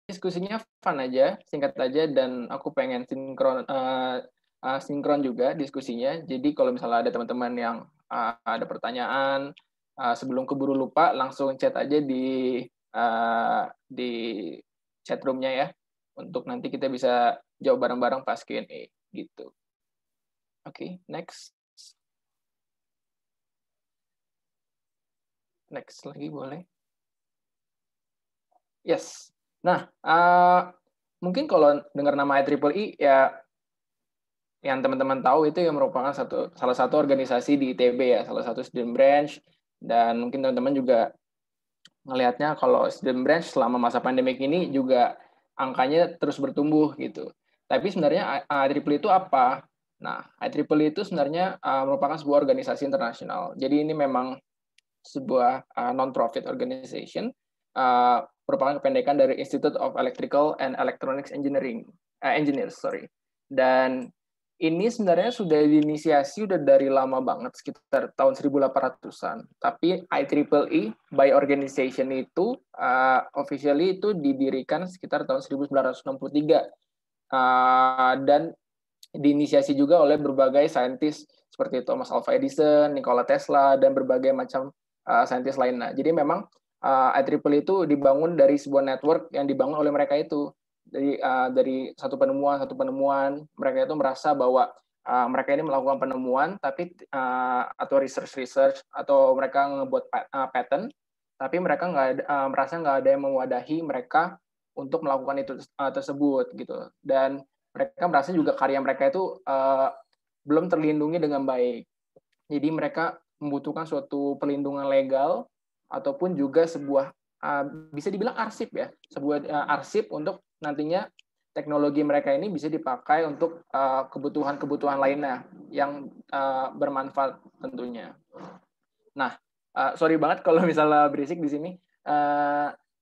diskusinya fun aja, singkat aja, dan aku pengen sinkron juga diskusinya. Jadi kalau misalnya ada teman-teman yang ada pertanyaan, sebelum keburu lupa, langsung chat aja di chat room-nya ya, untuk nanti kita bisa jawab bareng-bareng pas Q&A gitu. Oke, next. Next lagi boleh. Yes. Nah, mungkin kalau dengar nama IEEE ya, yang teman-teman tahu itu yang merupakan salah satu organisasi di ITB ya, salah satu student branch, dan mungkin teman-teman juga ngelihatnya kalau student branch selama masa pandemik ini juga angkanya terus bertumbuh gitu. Tapi sebenarnya IEEE itu apa? Nah, IEEE itu sebenarnya merupakan sebuah organisasi internasional. Jadi ini memang sebuah non-profit organization, merupakan kependekan dari Institute of Electrical and Electronics Engineers, sorry. Dan ini sebenarnya sudah diinisiasi udah dari lama banget, sekitar tahun 1800-an. Tapi IEEE by organization itu officially itu didirikan sekitar tahun 1963. Dan diinisiasi juga oleh berbagai saintis seperti Thomas Alva Edison, Nikola Tesla, dan berbagai macam saintis lainnya. Jadi memang IEEE itu dibangun dari sebuah network yang dibangun oleh mereka itu. Dari satu penemuan, mereka itu merasa bahwa mereka ini melakukan penemuan, tapi atau research atau mereka ngebuat patent, tapi mereka merasa nggak ada yang mewadahi mereka untuk melakukan itu tersebut gitu. Dan mereka merasa juga karya mereka itu belum terlindungi dengan baik. Jadi mereka membutuhkan suatu perlindungan legal ataupun juga sebuah bisa dibilang arsip ya, sebuah arsip untuk nantinya teknologi mereka ini bisa dipakai untuk kebutuhan-kebutuhan lainnya yang bermanfaat tentunya. Nah, sorry banget kalau misalnya berisik di sini.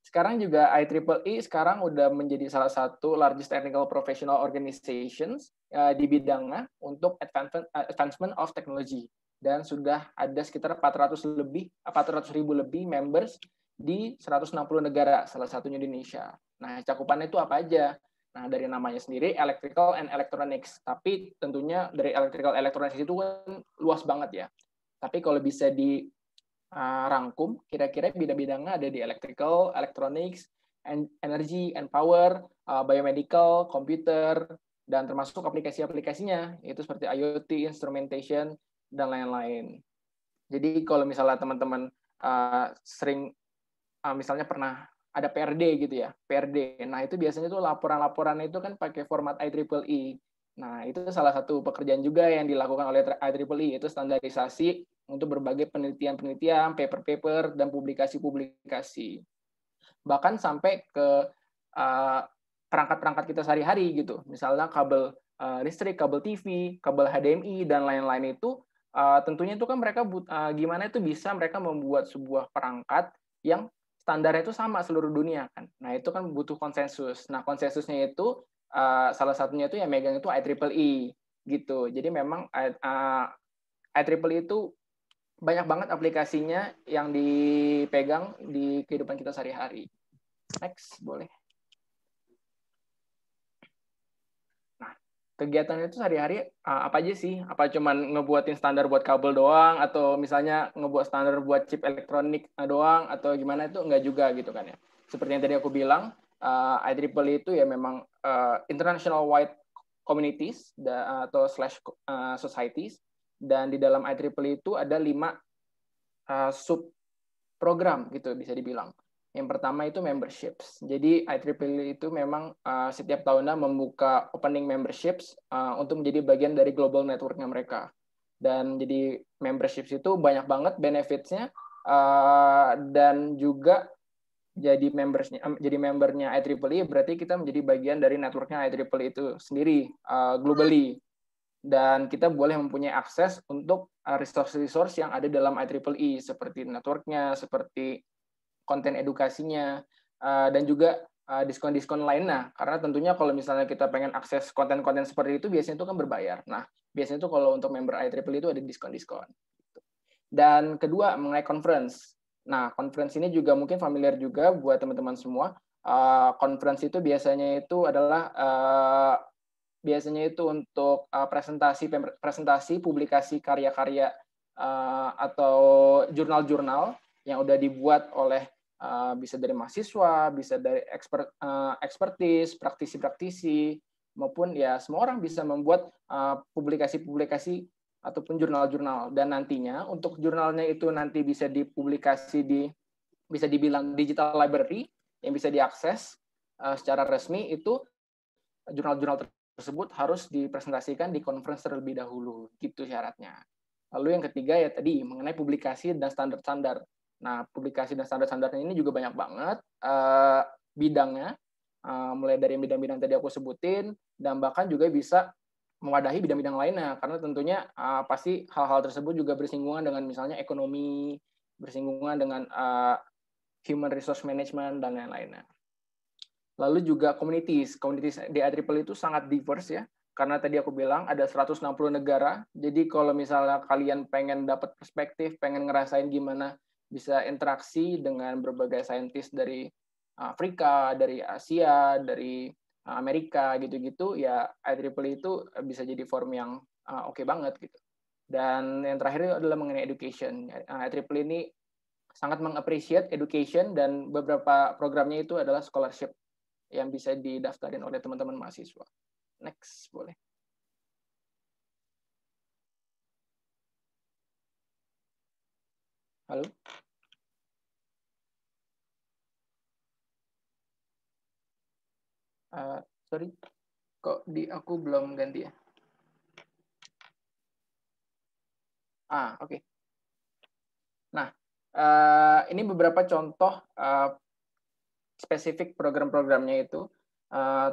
Sekarang juga IEEE sekarang udah menjadi salah satu largest technical professional organizations di bidangnya untuk advancement of technology, dan sudah ada sekitar 400.000 lebih members di 160 negara, salah satunya Indonesia. Nah, cakupannya itu apa aja? Nah, dari namanya sendiri electrical and electronics, tapi tentunya dari electrical electronics itu kan luas banget ya. Tapi kalau bisa dirangkum, kira-kira bidang-bidangnya ada di electrical, electronics, energy and power, biomedical, komputer, dan termasuk aplikasi-aplikasinya, yaitu seperti IoT, instrumentation, dan lain-lain. Jadi kalau misalnya teman-teman sering misalnya pernah ada PRD gitu ya, PRD. Nah, itu biasanya tuh laporan-laporan itu kan pakai format IEEE. Nah, itu salah satu pekerjaan juga yang dilakukan oleh IEEE, yaitu standarisasi untuk berbagai penelitian-penelitian, paper-paper, dan publikasi-publikasi. Bahkan sampai ke perangkat-perangkat kita sehari-hari gitu. Misalnya kabel listrik, kabel TV, kabel HDMI, dan lain-lain itu, tentunya itu kan mereka gimana itu bisa mereka membuat sebuah perangkat yang standarnya itu sama seluruh dunia kan. Nah, itu kan butuh konsensus. Nah, konsensusnya itu salah satunya itu yang megang itu IEEE gitu. Jadi memang IEEE itu banyak banget aplikasinya yang dipegang di kehidupan kita sehari-hari. Next, boleh. Nah, kegiatan itu sehari-hari apa aja sih? Apa cuman ngebuatin standar buat kabel doang, atau misalnya ngebuat standar buat chip elektronik doang, atau gimana? Itu enggak juga gitu kan ya. Seperti yang tadi aku bilang, IEEE itu ya memang international wide communities atau societies, dan di dalam IEEE itu ada 5 sub program gitu bisa dibilang. Yang pertama itu memberships. Jadi IEEE itu memang setiap tahunnya membuka opening memberships untuk menjadi bagian dari global network-nya mereka. Dan jadi memberships itu banyak banget benefits-nya, dan juga jadi membernya IEEE berarti kita menjadi bagian dari network-nya IEEE itu sendiri globally. Dan kita boleh mempunyai akses untuk resource-resource yang ada dalam IEEE, seperti network-nya, seperti konten edukasinya, dan juga diskon-diskon lainnya. Karena tentunya kalau misalnya kita pengen akses konten-konten seperti itu, biasanya itu kan berbayar. Nah, biasanya itu kalau untuk member IEEE itu ada diskon-diskon. Dan kedua, mengenai conference. Nah, conference ini juga mungkin familiar juga buat teman-teman semua. Conference itu biasanya itu adalah biasanya itu untuk presentasi publikasi karya-karya atau jurnal-jurnal yang udah dibuat oleh bisa dari mahasiswa, bisa dari expertise, praktisi-praktisi, maupun ya semua orang bisa membuat publikasi-publikasi ataupun jurnal-jurnal. Dan nantinya untuk jurnalnya itu nanti bisa dipublikasi bisa dibilang digital library yang bisa diakses secara resmi. Itu jurnal-jurnal tersebut harus dipresentasikan di conference terlebih dahulu, gitu syaratnya. Lalu yang ketiga ya tadi mengenai publikasi dan standar-standar. Nah, publikasi dan standar-standarnya ini juga banyak banget bidangnya, mulai dari bidang-bidang tadi aku sebutin, dan bahkan juga bisa mewadahi bidang-bidang lainnya, karena tentunya pasti hal-hal tersebut juga bersinggungan dengan misalnya ekonomi, bersinggungan dengan human resource management, dan lain-lainnya. Lalu juga communities di IEEE itu sangat diverse ya, karena tadi aku bilang ada 160 negara. Jadi kalau misalnya kalian pengen dapat perspektif, pengen ngerasain gimana bisa interaksi dengan berbagai saintis dari Afrika, dari Asia, dari Amerika gitu-gitu, ya IEEE itu bisa jadi forum yang oke banget gitu. Dan yang terakhir adalah mengenai education. IEEE ini sangat mengappreciate education, dan beberapa programnya itu adalah scholarship yang bisa didaftarin oleh teman-teman mahasiswa. Next, boleh. Halo? Sorry, kok di aku belum ganti ya? Oke. Nah, ini beberapa contoh spesifik program-programnya itu.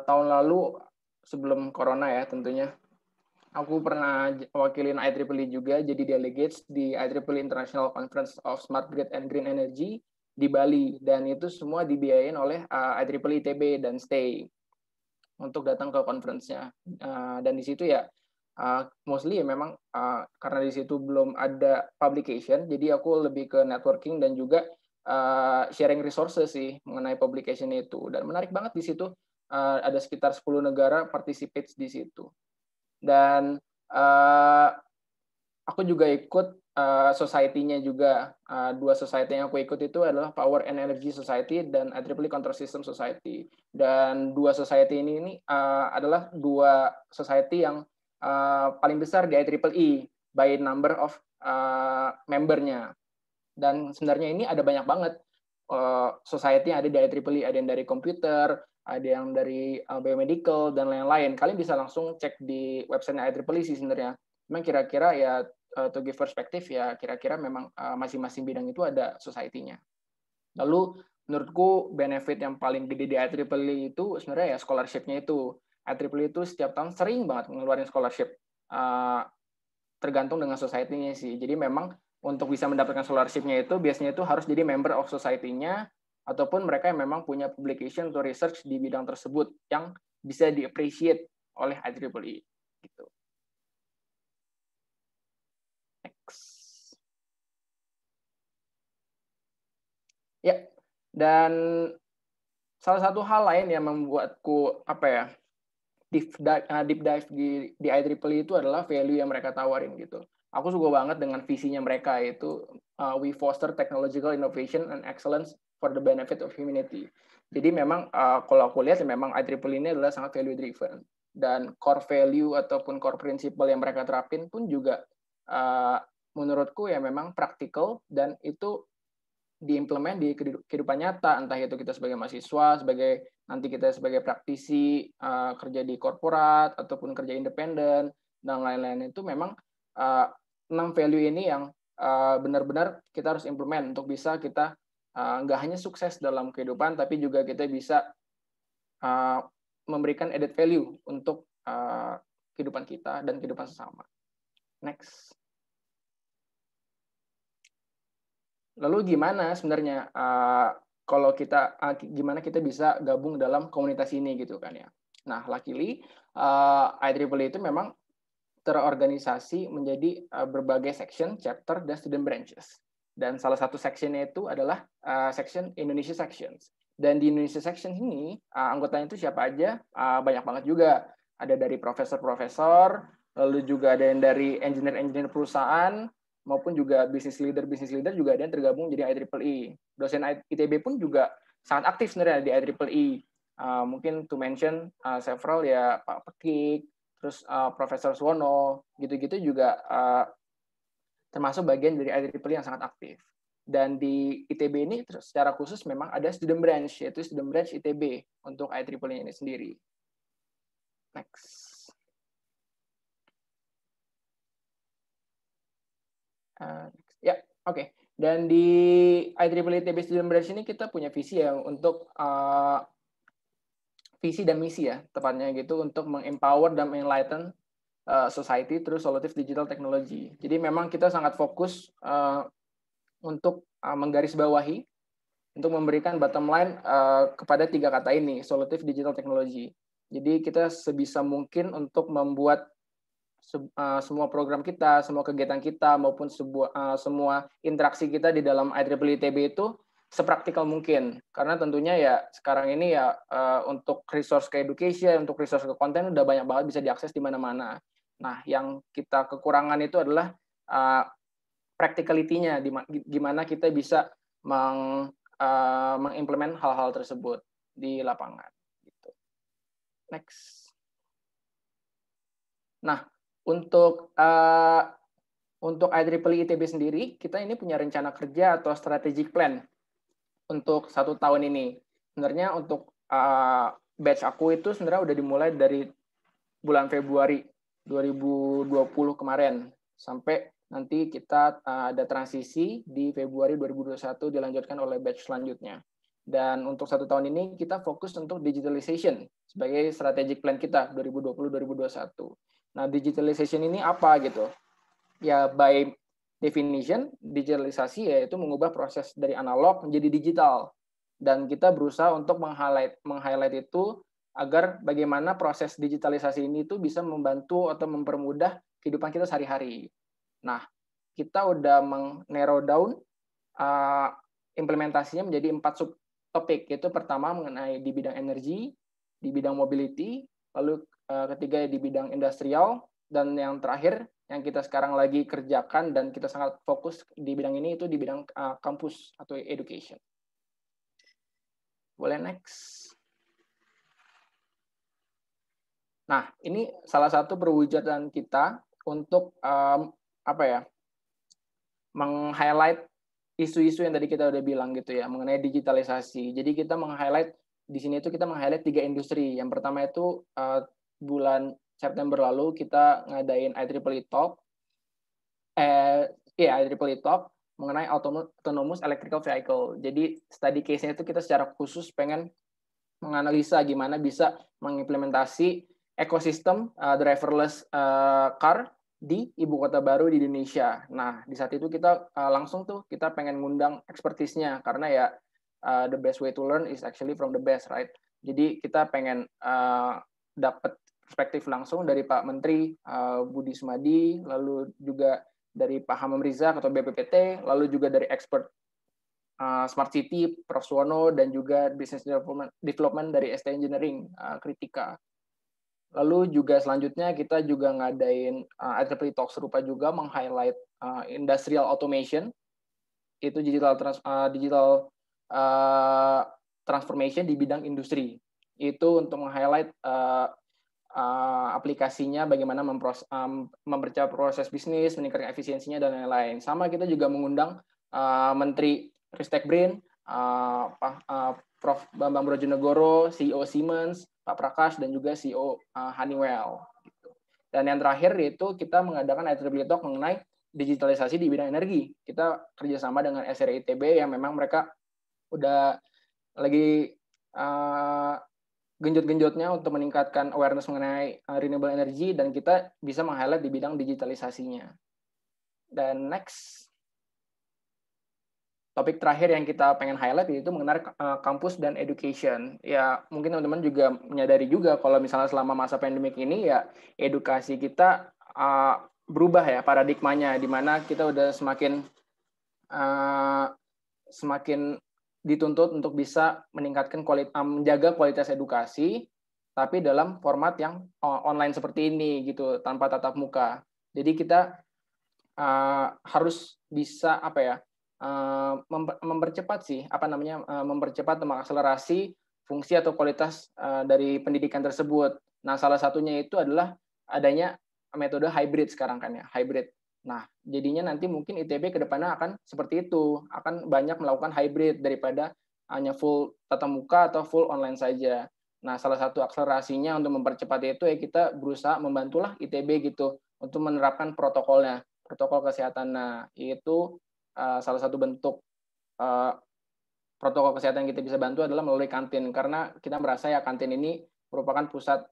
Tahun lalu, sebelum corona ya tentunya, aku pernah wakilin IEEE juga, jadi delegates di IEEE International Conference of Smart Grid and Green Energy di Bali, dan itu semua dibiayain oleh IEEE ITB dan STAY untuk datang ke conference-nya. Dan di situ ya mostly ya memang karena di situ belum ada publication, jadi aku lebih ke networking dan juga sharing resources sih mengenai publication itu. Dan menarik banget di situ, ada sekitar 10 negara participate di situ. Dan aku juga ikut society-nya juga. Dua society yang aku ikut itu adalah Power and Energy Society dan IEEE Control System Society. Dan dua society ini adalah dua society yang paling besar di IEEE by number of membernya. Dan sebenarnya ini ada banyak banget society yang ada di IEEE, ada yang dari komputer, ada yang dari biomedical, dan lain-lain. Kalian bisa langsung cek di website IEEE sih sebenarnya. Memang kira-kira ya to give perspektif ya kira-kira memang masing-masing bidang itu ada society-nya. Lalu menurutku benefit yang paling gede di IEEE itu sebenarnya ya scholarship-nya itu. IEEE itu setiap tahun sering banget ngeluarin scholarship. Tergantung dengan society-nya sih. Jadi memang untuk bisa mendapatkan scholarship-nya itu biasanya itu harus jadi member of society-nya, ataupun mereka yang memang punya publication atau research di bidang tersebut yang bisa di-appreciate oleh IEEE gitu. Ya, dan salah satu hal lain yang membuatku deep dive di IEEE itu adalah value yang mereka tawarin gitu. Aku suka banget dengan visinya mereka, itu we foster technological innovation and excellence for the benefit of humanity. Jadi memang kalau aku lihat memang IEEE ini adalah sangat value driven, dan core value ataupun core principle yang mereka terapin pun juga menurutku ya memang praktikal, dan itu diimplement di kehidupan nyata, entah itu kita sebagai mahasiswa, nanti kita sebagai praktisi kerja di korporat ataupun kerja independen dan lain-lain. Itu memang 6 value ini yang benar-benar kita harus implement untuk bisa kita nggak hanya sukses dalam kehidupan, tapi juga kita bisa memberikan added value untuk kehidupan kita dan kehidupan sesama. Next. Lalu gimana sebenarnya kalau gimana kita bisa gabung dalam komunitas ini gitu kan ya. Nah, luckily IEEE itu memang terorganisasi menjadi berbagai section, chapter, dan student branches. Dan salah satu sectionnya itu adalah section Indonesia Sections. Dan di Indonesia section ini, anggotanya itu siapa aja? Banyak banget juga. Ada dari profesor-profesor, lalu juga ada yang dari engineer-engineer perusahaan, maupun juga business leader juga ada yang tergabung jadi IEEE. Dosen ITB pun juga sangat aktif sebenarnya di IEEE. Mungkin to mention several ya Pak Pekik, terus Profesor Suwono, gitu-gitu juga termasuk bagian dari IEEE yang sangat aktif. Dan di ITB ini secara khusus memang ada student branch, yaitu student branch ITB untuk IEEE ini sendiri. Next. Ya, oke. Dan di IEEE ITB student branch ini kita punya visi ya untuk visi dan misi ya, tepatnya gitu, untuk mengempower dan enlighten society through solutive digital technology. Jadi memang kita sangat fokus untuk menggarisbawahi, untuk memberikan bottom line kepada 3 kata ini, solutive digital technology. Jadi kita sebisa mungkin untuk membuat semua program kita, semua kegiatan kita, maupun semua interaksi kita di dalam IEEE ITB itu sepraktikal mungkin. Karena tentunya ya sekarang ini ya untuk resource ke education, untuk resource ke konten udah banyak banget bisa diakses di mana-mana. Nah, yang kita kekurangan itu adalah practicality-nya, gimana kita bisa mengimplement hal-hal tersebut di lapangan. Gitu. Next. Nah, untuk IEEE ITB sendiri, kita ini punya rencana kerja atau strategic plan untuk 1 tahun ini. Sebenarnya untuk batch aku itu sebenarnya udah dimulai dari bulan Februari 2020 kemarin sampai nanti kita ada transisi di Februari 2021 dilanjutkan oleh batch selanjutnya. Dan untuk 1 tahun ini kita fokus untuk digitalization sebagai strategic plan kita 2020-2021. Nah, digitalization ini apa gitu? Ya, by definition, digitalisasi yaitu mengubah proses dari analog menjadi digital. Dan kita berusaha untuk meng-highlight itu agar bagaimana proses digitalisasi ini itu bisa membantu atau mempermudah kehidupan kita sehari-hari. Nah, kita udah narrow down implementasinya menjadi 4 subtopik. Yaitu pertama mengenai di bidang energi, di bidang mobility, lalu ketiga di bidang industrial, dan yang terakhir yang kita sekarang lagi kerjakan dan kita sangat fokus di bidang ini itu di bidang kampus atau education. Boleh next. Nah, ini salah satu perwujudan kita untuk meng-highlight isu-isu yang tadi kita udah bilang gitu ya mengenai digitalisasi. Jadi kita meng-highlight di sini itu kita meng-highlight 3 industri. Yang pertama itu bulan September lalu kita ngadain IEEE Talk. IEEE Talk mengenai autonomous electrical vehicle. Jadi study case-nya itu kita secara khusus pengen menganalisa gimana bisa mengimplementasi ekosistem driverless car di ibu kota baru di Indonesia. Nah, di saat itu kita langsung tuh kita pengen ngundang expertise-nya karena ya the best way to learn is actually from the best, right? Jadi kita pengen dapat perspektif langsung dari Pak Menteri Budi Sumadi, lalu juga dari Pak Hamam Riza atau BPPT, lalu juga dari expert Smart City, Prof. Suwono, dan juga Business Development dari ST Engineering, Kritika. Lalu juga selanjutnya kita juga ngadain IEEE Talk serupa juga meng-highlight industrial automation, itu digital transformation di bidang industri. Itu untuk meng-highlight aplikasinya, bagaimana mempercepat proses bisnis, meningkatkan efisiensinya, dan lain-lain. Sama kita juga mengundang Menteri Ristek Brin, Prof. Bambang Brojonegoro, CEO Siemens, Pak Prakash, dan juga CEO Honeywell. Dan yang terakhir yaitu kita mengadakan IEEE Talk mengenai digitalisasi di bidang energi. Kita kerjasama dengan SRI ITB yang memang mereka udah lagi genjot-genjotnya untuk meningkatkan awareness mengenai renewable energy, dan kita bisa meng-highlight di bidang digitalisasinya. Dan next. Topik terakhir yang kita pengen highlight yaitu mengenai kampus dan education. Ya, mungkin teman-teman juga menyadari juga kalau misalnya selama masa pandemik ini ya edukasi kita berubah ya paradigmanya, di mana kita udah semakin dituntut untuk bisa meningkatkan menjaga kualitas edukasi, tapi dalam format yang online seperti ini gitu, tanpa tatap muka. Jadi kita harus bisa mempercepat sih mempercepat mengakselerasi fungsi atau kualitas dari pendidikan tersebut. Nah, salah satunya itu adalah adanya metode hybrid sekarang kan ya, hybrid. Nah, jadinya nanti mungkin ITB ke depannya akan seperti itu, akan banyak melakukan hybrid daripada hanya full tatap muka atau full online saja. Nah, salah satu akselerasinya untuk mempercepat itu ya kita berusaha membantulah ITB gitu untuk menerapkan protokolnya, protokol kesehatan. Nah, itu salah satu bentuk protokol kesehatan yang kita bisa bantu adalah melalui kantin, karena kita merasa ya kantin ini merupakan pusat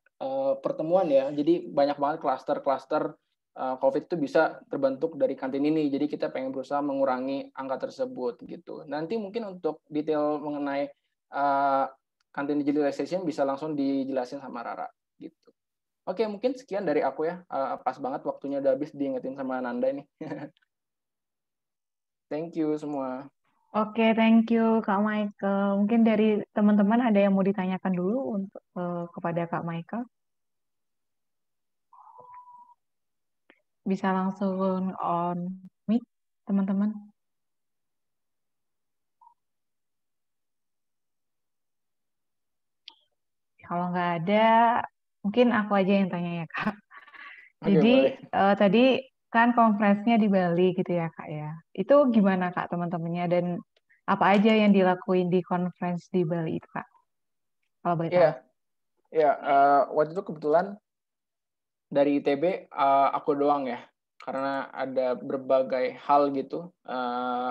pertemuan ya. Jadi banyak banget klaster-klaster COVID itu bisa terbentuk dari kantin ini. Jadi kita pengen berusaha mengurangi angka tersebut gitu. Nanti mungkin untuk detail mengenai kantin digitalization bisa langsung dijelasin sama Rara gitu. Oke, mungkin sekian dari aku ya. Pas banget waktunya udah habis diingetin sama Nanda ini. Thank you semua. Oke, thank you Kak Michael. Mungkin dari teman-teman ada yang mau ditanyakan dulu untuk kepada Kak Michael. Bisa langsung on mic, teman-teman. Kalau nggak ada, mungkin aku aja yang tanya ya Kak. Oke, Jadi boleh. tadi kan konferensinya di Bali gitu ya Kak ya. Itu gimana Kak teman-temannya dan apa aja yang dilakuin di conference di Bali itu Kak? Kalau boleh tahu. Ya, ya. Waktu itu kebetulan dari ITB aku doang ya, karena ada berbagai hal gitu.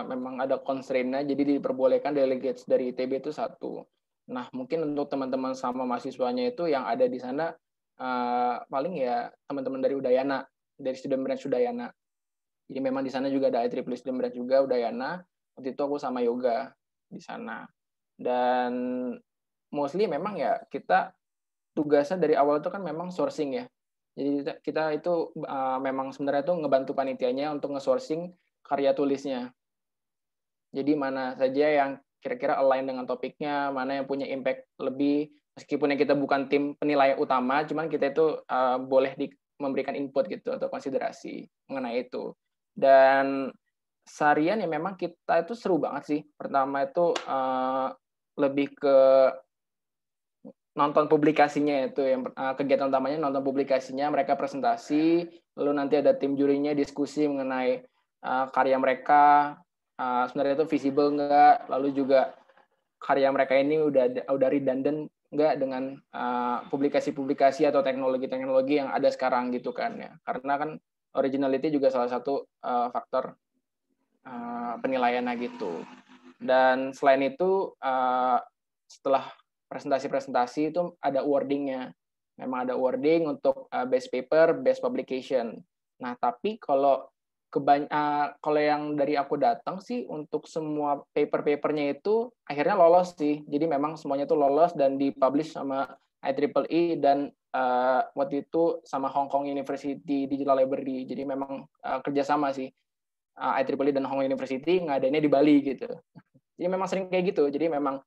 Memang ada constraint-nya, jadi diperbolehkan delegates dari ITB itu satu. Nah, mungkin untuk teman-teman sama mahasiswanya itu yang ada di sana paling ya teman-teman dari Udayana, dari Student Branch Udayana. Jadi memang di sana juga ada IEEE Student Branch juga Udayana. Waktu itu aku sama Yoga di sana. Dan mostly memang ya kita tugasnya dari awal itu kan memang sourcing ya. Jadi kita itu memang sebenarnya itu ngebantu panitianya untuk nge-sourcing karya tulisnya. Jadi mana saja yang kira-kira align dengan topiknya, mana yang punya impact lebih, meskipun yang kita bukan tim penilai utama, cuman kita itu boleh memberikan input gitu atau konsiderasi mengenai itu. Dan seharian ya memang kita itu seru banget sih. Pertama itu lebih ke nonton publikasinya, itu yang kegiatan utamanya nonton publikasinya, mereka presentasi, lalu nanti ada tim jurinya diskusi mengenai karya mereka, sebenarnya itu visible nggak, lalu juga karya mereka ini udah redundant nggak dengan publikasi-publikasi atau teknologi-teknologi yang ada sekarang gitu kan ya, karena kan originality juga salah satu faktor penilaiannya gitu. Dan selain itu setelah presentasi-presentasi itu ada awarding-nya. Memang ada awarding untuk best paper, best publication. Nah, tapi kalau yang dari aku datang sih untuk semua paper-papernya itu akhirnya lolos sih. Jadi memang semuanya itu lolos dan dipublish sama IEEE dan waktu itu sama Hong Kong University Digital Library. Jadi memang kerjasama sih IEEE dan Hong Kong University ngadainnya di Bali gitu. Jadi memang sering kayak gitu. Jadi memang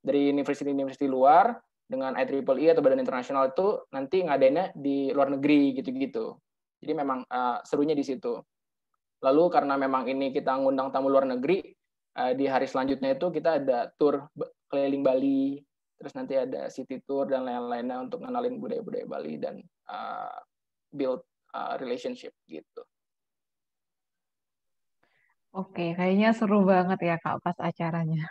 dari university luar dengan IEEE atau badan internasional itu nanti ngadainnya di luar negeri gitu-gitu. Jadi memang serunya di situ. Lalu karena memang ini kita ngundang tamu luar negeri, di hari selanjutnya itu kita ada tour keliling Bali, terus nanti ada city tour dan lain-lainnya untuk ngenalin budaya-budaya Bali dan build relationship gitu. Oke, kayaknya seru banget ya Kak pas acaranya.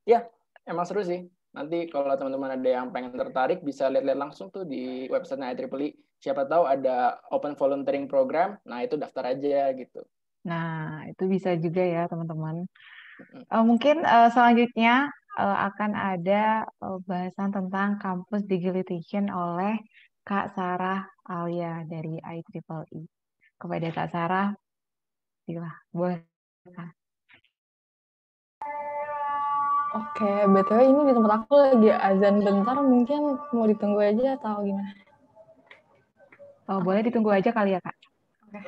Ya, emang seru sih. Nanti kalau teman-teman ada yang pengen tertarik, bisa lihat-lihat langsung tuh di website-nya IEEE. Siapa tahu ada open volunteering program, nah itu daftar aja gitu. Nah, itu bisa juga ya teman-teman. Mungkin selanjutnya akan ada bahasan tentang kampus digitalization oleh Kak Sarah Alia dari IEEE. Kepada Kak Sarah, silah, boleh Kak. Oke, BTW ini di tempat aku lagi azan bentar, mungkin mau ditunggu aja atau gimana? Boleh ditunggu aja kali ya Kak. Oke.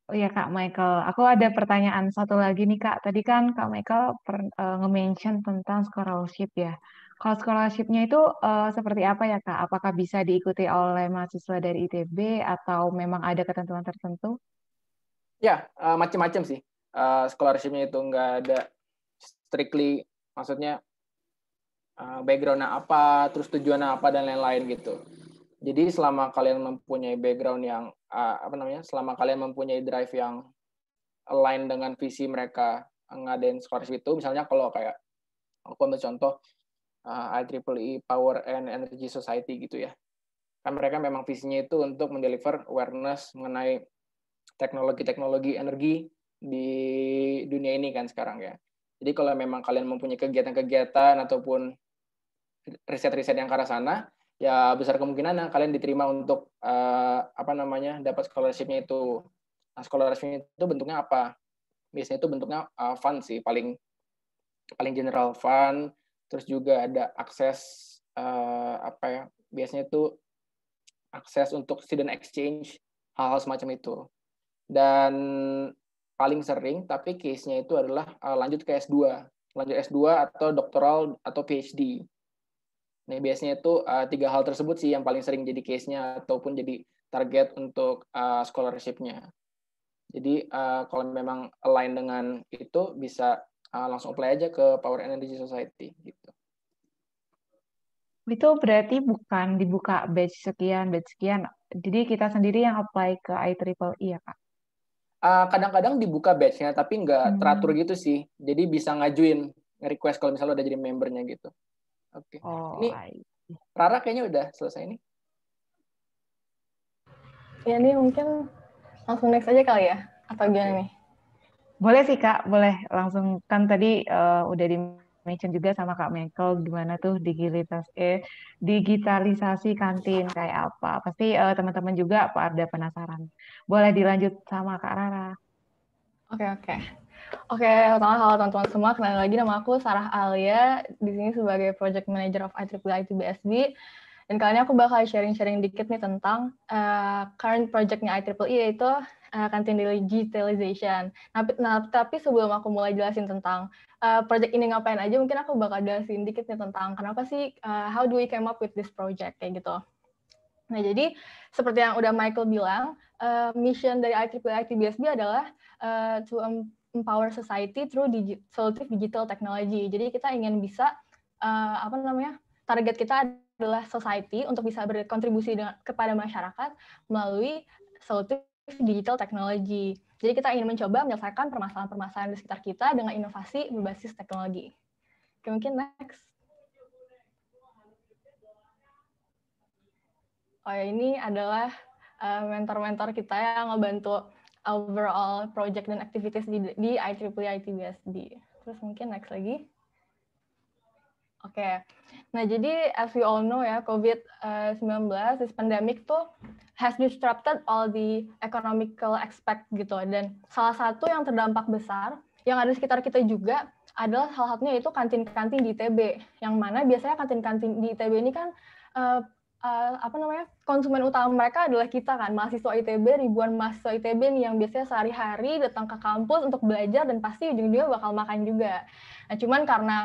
Oh iya Kak Michael, aku ada pertanyaan satu lagi nih Kak. Tadi kan Kak Michael nge-mention tentang scholarship ya. Kalau scholarshipnya itu seperti apa ya Kak? Apakah bisa diikuti oleh mahasiswa dari ITB atau memang ada ketentuan tertentu? Ya, macam-macam sih. Scholarship-nya itu nggak ada strictly, maksudnya background-nya apa, terus tujuannya apa, dan lain-lain gitu. Jadi selama kalian mempunyai background yang, selama kalian mempunyai drive yang align dengan visi mereka ngadain scholarship itu, misalnya kalau kayak, aku ambil contoh, IEEE Power and Energy Society gitu ya. Kan mereka memang visinya itu untuk mendeliver awareness mengenai teknologi-teknologi energi di dunia ini kan sekarang ya. Jadi kalau memang kalian mempunyai kegiatan-kegiatan ataupun riset-riset yang ke arah sana, ya besar kemungkinan kalian diterima untuk dapat scholarship-nya itu. Nah, scholarship-nya itu bentuknya apa? Biasanya itu bentuknya fund sih, paling general fund, terus juga ada akses biasanya itu akses untuk student exchange, hal-hal semacam itu. Dan paling sering, tapi case-nya itu adalah lanjut ke S2. Lanjut S2 atau doktoral atau PhD. Nah, biasanya itu 3 hal tersebut sih yang paling sering jadi case-nya ataupun jadi target untuk scholarship-nya. Jadi kalau memang align dengan itu, bisa langsung apply aja ke Power Energy Society. Gitu. Itu berarti bukan dibuka batch sekian. Jadi kita sendiri yang apply ke IEEE ya Kak? Kadang-kadang dibuka batch-nya, tapi nggak teratur gitu sih. Jadi bisa ngajuin request kalau misalnya udah jadi membernya gitu. Oke. Oh, Ini Rara kayaknya udah selesai nih. Ya nih mungkin langsung next aja kali ya, atau gimana nih? boleh sih Kak, boleh langsung. Kan tadi udah di-mention juga sama Kak Michael gimana tuh digitalisasi kantin kayak apa. Pasti teman-teman juga pada penasaran. Boleh dilanjut sama Kak Rara. Oke. Pertama halo teman-teman semua, kenalin lagi nama aku Sarah Alia, di sini sebagai Project Manager of IEEE ITBSD. Dan kali ini aku bakal sharing-sharing dikit nih tentang current project-nya IEEE, yaitu kantin digitalization. Tapi sebelum aku mulai jelasin tentang project ini ngapain aja, mungkin aku bakal jelasin dikit nih tentang kenapa sih, how do we came up with this project, kayak gitu. Nah, jadi seperti yang udah Michael bilang, mission dari IEEE ITBSD adalah to empower society through solutive digital technology. Jadi kita ingin bisa target kita adalah society untuk bisa berkontribusi kepada masyarakat melalui solutive digital technology. Jadi kita ingin mencoba menyelesaikan permasalahan-permasalahan di sekitar kita dengan inovasi berbasis teknologi. Oke, mungkin next. Ini adalah mentor-mentor kita yang ngebantu overall project dan activities di IEEE ITBSD. Terus mungkin next lagi. Oke. Nah, jadi as we all know ya, COVID-19, this pandemic tuh has disrupted all the economical aspect gitu. Dan salah satu yang terdampak besar yang ada di sekitar kita juga adalah salah satunya itu kantin-kantin di ITB. Yang mana biasanya kantin-kantin di ITB ini kan konsumen utama mereka adalah kita kan, mahasiswa ITB, ribuan mahasiswa ITB nih yang biasanya sehari-hari datang ke kampus untuk belajar dan pasti ujung-ujungnya bakal makan juga. Nah, cuman karena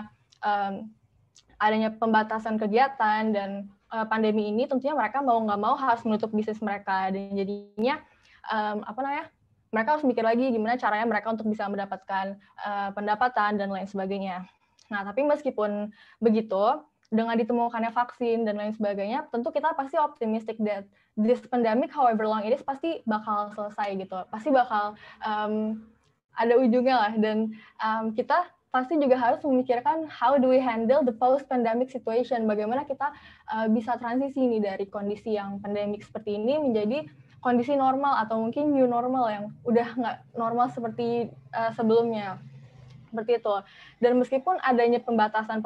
adanya pembatasan kegiatan dan pandemi ini, tentunya mereka mau nggak mau harus menutup bisnis mereka, dan jadinya mereka harus mikir lagi gimana caranya mereka untuk bisa mendapatkan pendapatan dan lain sebagainya. Nah, tapi meskipun begitu, dengan ditemukannya vaksin dan lain sebagainya, tentu kita pasti optimistic that this pandemic, however long it is, pasti bakal selesai gitu. Pasti bakal ada ujungnya lah. Dan kita pasti juga harus memikirkan how do we handle the post-pandemic situation. Bagaimana kita bisa transisi nih dari kondisi yang pandemik seperti ini menjadi kondisi normal atau mungkin new normal yang udah nggak normal seperti sebelumnya. Seperti itu. Dan meskipun adanya pembatasan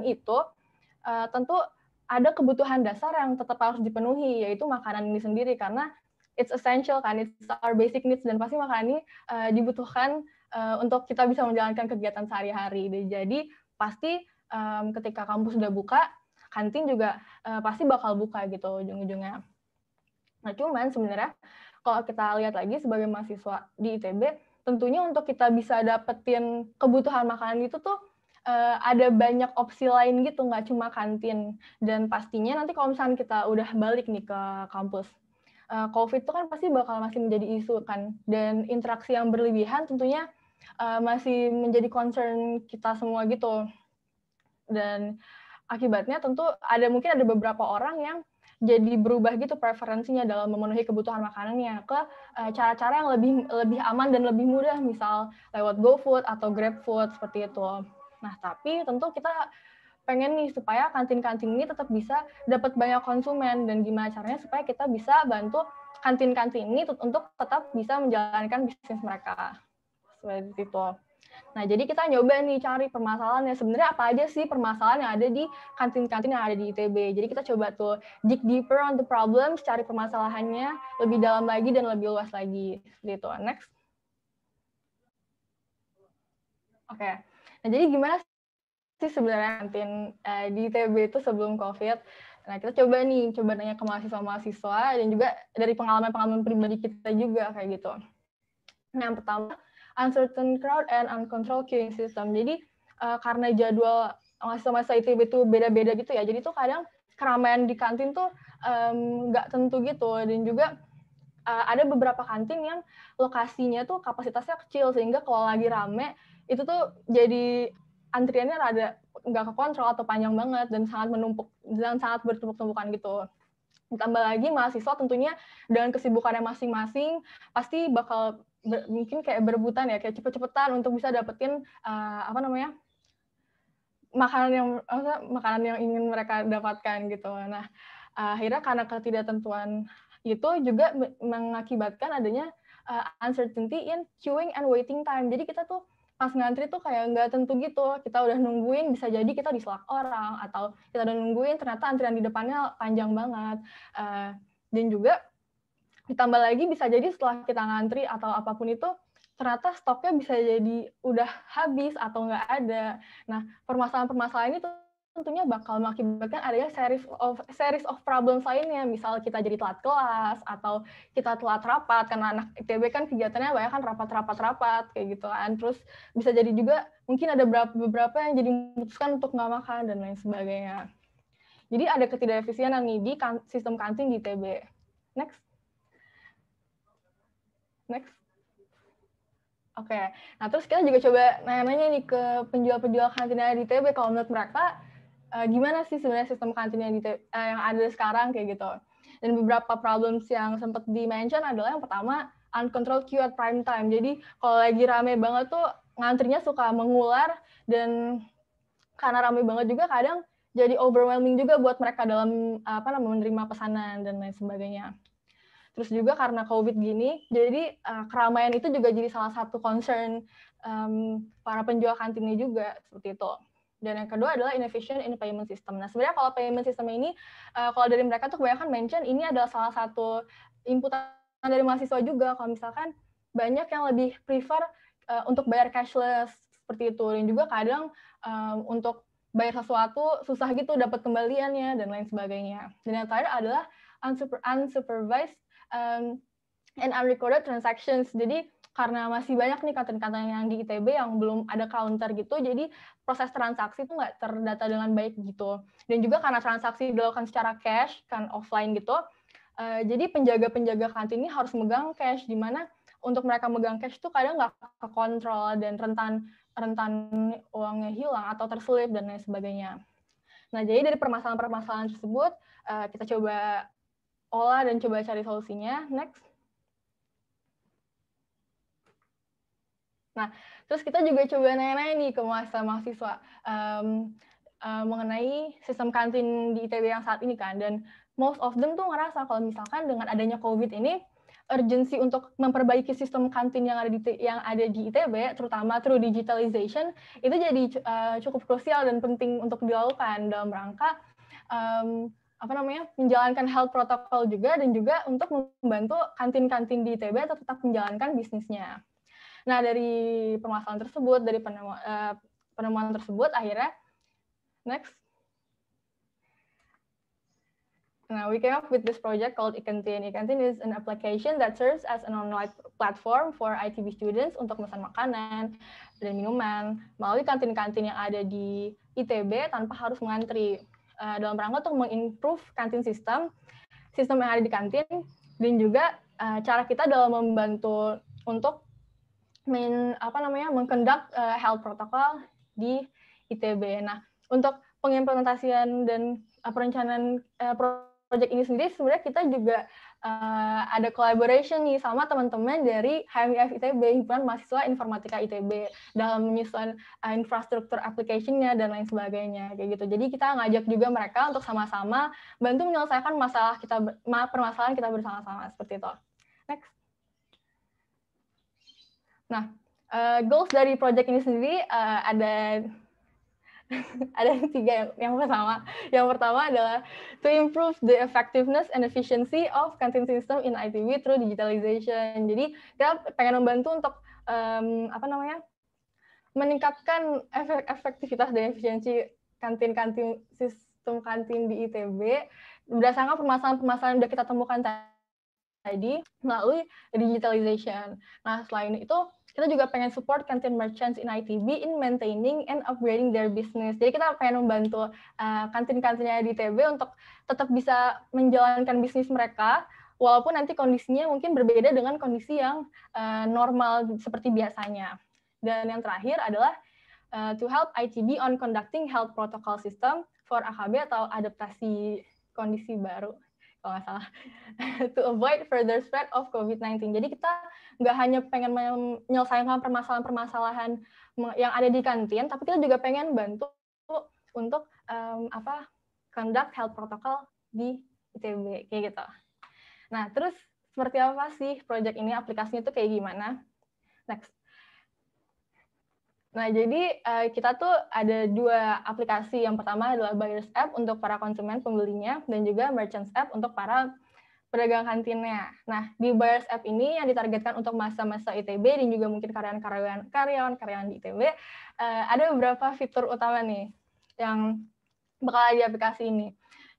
itu, tentu ada kebutuhan dasar yang tetap harus dipenuhi, yaitu makanan ini sendiri, karena it's essential kan, it's our basic needs, dan pasti makanan ini dibutuhkan untuk kita bisa menjalankan kegiatan sehari-hari. Jadi pasti ketika kampus sudah buka, kantin juga pasti bakal buka gitu ujung-ujungnya. Nah, cuman sebenarnya kalau kita lihat lagi sebagai mahasiswa di ITB, tentunya untuk kita bisa dapetin kebutuhan makanan itu tuh ada banyak opsi lain gitu, nggak cuma kantin. Dan pastinya nanti kalau misalnya kita udah balik nih ke kampus, COVID itu kan pasti bakal masih menjadi isu kan. Dan interaksi yang berlebihan tentunya masih menjadi concern kita semua gitu. Dan akibatnya tentu mungkin ada beberapa orang yang jadi berubah gitu preferensinya dalam memenuhi kebutuhan makanannya ke cara-cara yang lebih aman dan lebih mudah, misal lewat GoFood atau GrabFood seperti itu. Nah, tapi tentu kita pengen nih supaya kantin-kantin ini tetap bisa dapat banyak konsumen, dan gimana caranya supaya kita bisa bantu kantin-kantin ini untuk tetap bisa menjalankan bisnis mereka. Seperti itu. Nah, jadi kita nyoba nih cari permasalahannya. Sebenarnya apa aja sih permasalahan yang ada di kantin-kantin yang ada di ITB. Jadi kita coba tuh dig deeper on the problems, cari permasalahannya lebih dalam lagi dan lebih luas lagi. Gitu. Next. Oke. Nah, jadi gimana sih sebenarnya kantin di ITB itu sebelum COVID? Nah, kita coba nanya ke mahasiswa-mahasiswa dan juga dari pengalaman-pengalaman pribadi kita juga kayak gitu. Nah, yang pertama, uncertain crowd and uncontrolled queuing system. Jadi karena jadwal mahasiswa-mahasiswa ITB itu beda-beda gitu ya, jadi tuh kadang keramaian di kantin tuh nggak tentu gitu, dan juga ada beberapa kantin yang lokasinya tuh kapasitasnya kecil, sehingga kalau lagi rame itu tuh jadi antriannya rada nggak kekontrol atau panjang banget dan sangat menumpuk dan sangat bertumpuk-tumpukan gitu. Ditambah lagi mahasiswa tentunya dengan kesibukannya masing-masing pasti bakal mungkin kayak berebutan ya, kayak cepet-cepetan untuk bisa dapetin makanan yang ingin mereka dapatkan gitu. Nah, akhirnya karena ketidaktentuan itu juga mengakibatkan adanya uncertainty in queuing and waiting time. Jadi kita tuh pas ngantri tuh kayak nggak tentu gitu. Kita udah nungguin, bisa jadi kita diselak orang, atau kita udah nungguin ternyata antrian di depannya panjang banget. Dan juga ditambah lagi bisa jadi setelah kita ngantri atau apapun itu, ternyata stoknya bisa jadi udah habis atau nggak ada. Nah, permasalahan-permasalahan ini tentunya bakal mengakibatkan adanya series of problems lainnya. Misal kita jadi telat kelas, atau kita telat rapat, karena anak ITB kan kegiatannya banyak kan rapat kayak gitu kan. Terus bisa jadi juga mungkin ada beberapa yang jadi memutuskan untuk nggak makan dan lain sebagainya. Jadi ada ketidakefisienan nih di sistem kantin di ITB. Next. Oke. Nah, terus kita juga coba nanya-nanya nih ke penjual-penjual kantin yang ada di ITB, kalau menurut mereka gimana sih sebenarnya sistem kantin yang ada sekarang kayak gitu. Dan beberapa problems yang sempat di-mention adalah yang pertama, uncontrolled queue at prime time. Jadi kalau lagi rame banget tuh ngantrinya suka mengular, dan karena rame banget juga kadang jadi overwhelming juga buat mereka dalam menerima pesanan dan lain sebagainya. Terus juga karena COVID gini, jadi keramaian itu juga jadi salah satu concern para penjual kantinnya juga, seperti itu. Dan yang kedua adalah inefficient in payment system. Nah, sebenarnya kalau payment system ini, kalau dari mereka tuh kebanyakan mention, ini adalah salah satu inputan dari mahasiswa juga. Kalau misalkan banyak yang lebih prefer untuk bayar cashless, seperti itu. Dan juga kadang untuk bayar sesuatu susah gitu dapat kembaliannya, dan lain sebagainya. Dan yang terakhir adalah unsupervised and unrecorded transactions. Jadi karena masih banyak nih kantin-kantin yang di ITB yang belum ada counter gitu, jadi proses transaksi itu nggak terdata dengan baik gitu. Dan juga karena transaksi dilakukan secara cash, kan offline gitu, jadi penjaga-penjaga kantin ini harus megang cash, di mana untuk mereka megang cash itu kadang nggak kekontrol dan rentan uangnya hilang atau terselip dan lain sebagainya. Nah, jadi dari permasalahan-permasalahan tersebut, kita coba olah dan coba cari solusinya. Next. Nah, terus kita juga coba nanya-nanya nih ke mahasiswa mengenai sistem kantin di ITB yang saat ini kan. Dan most of them tuh ngerasa kalau misalkan dengan adanya COVID ini, urgensi untuk memperbaiki sistem kantin yang ada di ITB, terutama through digitalization, itu jadi cukup krusial dan penting untuk dilakukan dalam rangka menjalankan health protocol juga, dan juga untuk membantu kantin-kantin di ITB tetap menjalankan bisnisnya. Nah, dari permasalahan tersebut, dari penemuan tersebut, akhirnya next. Now, we came up with this project called iKantin. iKantin is an application that serves as an online platform for ITB students untuk pesan makanan dan minuman melalui kantin-kantin yang ada di ITB tanpa harus mengantri. Dalam rangka untuk mengimprove kantin sistem yang ada di kantin, dan juga cara kita dalam membantu untuk mengconduct health protocol di ITB. Nah, untuk pengimplementasian dan perencanaan project ini sendiri sebenarnya kita juga ada collaboration nih sama teman-teman dari HMIF ITB, Himpunan Mahasiswa Informatika ITB, dalam menyusun infrastruktur application-nya dan lain sebagainya kayak gitu. Jadi kita ngajak juga mereka untuk sama-sama bantu menyelesaikan permasalahan kita bersama-sama seperti itu. Next. Nah, goals dari project ini sendiri ada 3 yang pertama adalah to improve the effectiveness and efficiency of canteen system in ITB through digitalization. Jadi kita pengen membantu untuk meningkatkan efektivitas dan efisiensi sistem kantin di ITB berdasarkan permasalahan-permasalahan yang sudah kita temukan tadi melalui digitalization. Nah, selain itu kita juga pengen support canteen merchants in ITB in maintaining and upgrading their business. Jadi kita pengen membantu kantin-kantinnya di ITB untuk tetap bisa menjalankan bisnis mereka, walaupun nanti kondisinya mungkin berbeda dengan kondisi yang normal seperti biasanya. Dan yang terakhir adalah to help ITB on conducting health protocol system for AKB atau adaptasi kondisi baru, kalau nggak salah, to avoid further spread of COVID-19. Jadi kita nggak hanya pengen menyelesaikan permasalahan-permasalahan yang ada di kantin, tapi kita juga pengen bantu untuk conduct health protocol di ITB, kayak gitu. Nah, terus seperti apa sih project ini, aplikasinya itu kayak gimana? Next. Nah, jadi kita tuh ada 2 aplikasi. Yang pertama adalah Buyers App untuk para konsumen pembelinya, dan juga Merchants App untuk para pedagang kantinnya. Nah, di Buyers App ini yang ditargetkan untuk masa-masa ITB dan juga mungkin karyawan-karyawan di ITB, ada beberapa fitur utama nih yang bakal ada di aplikasi ini.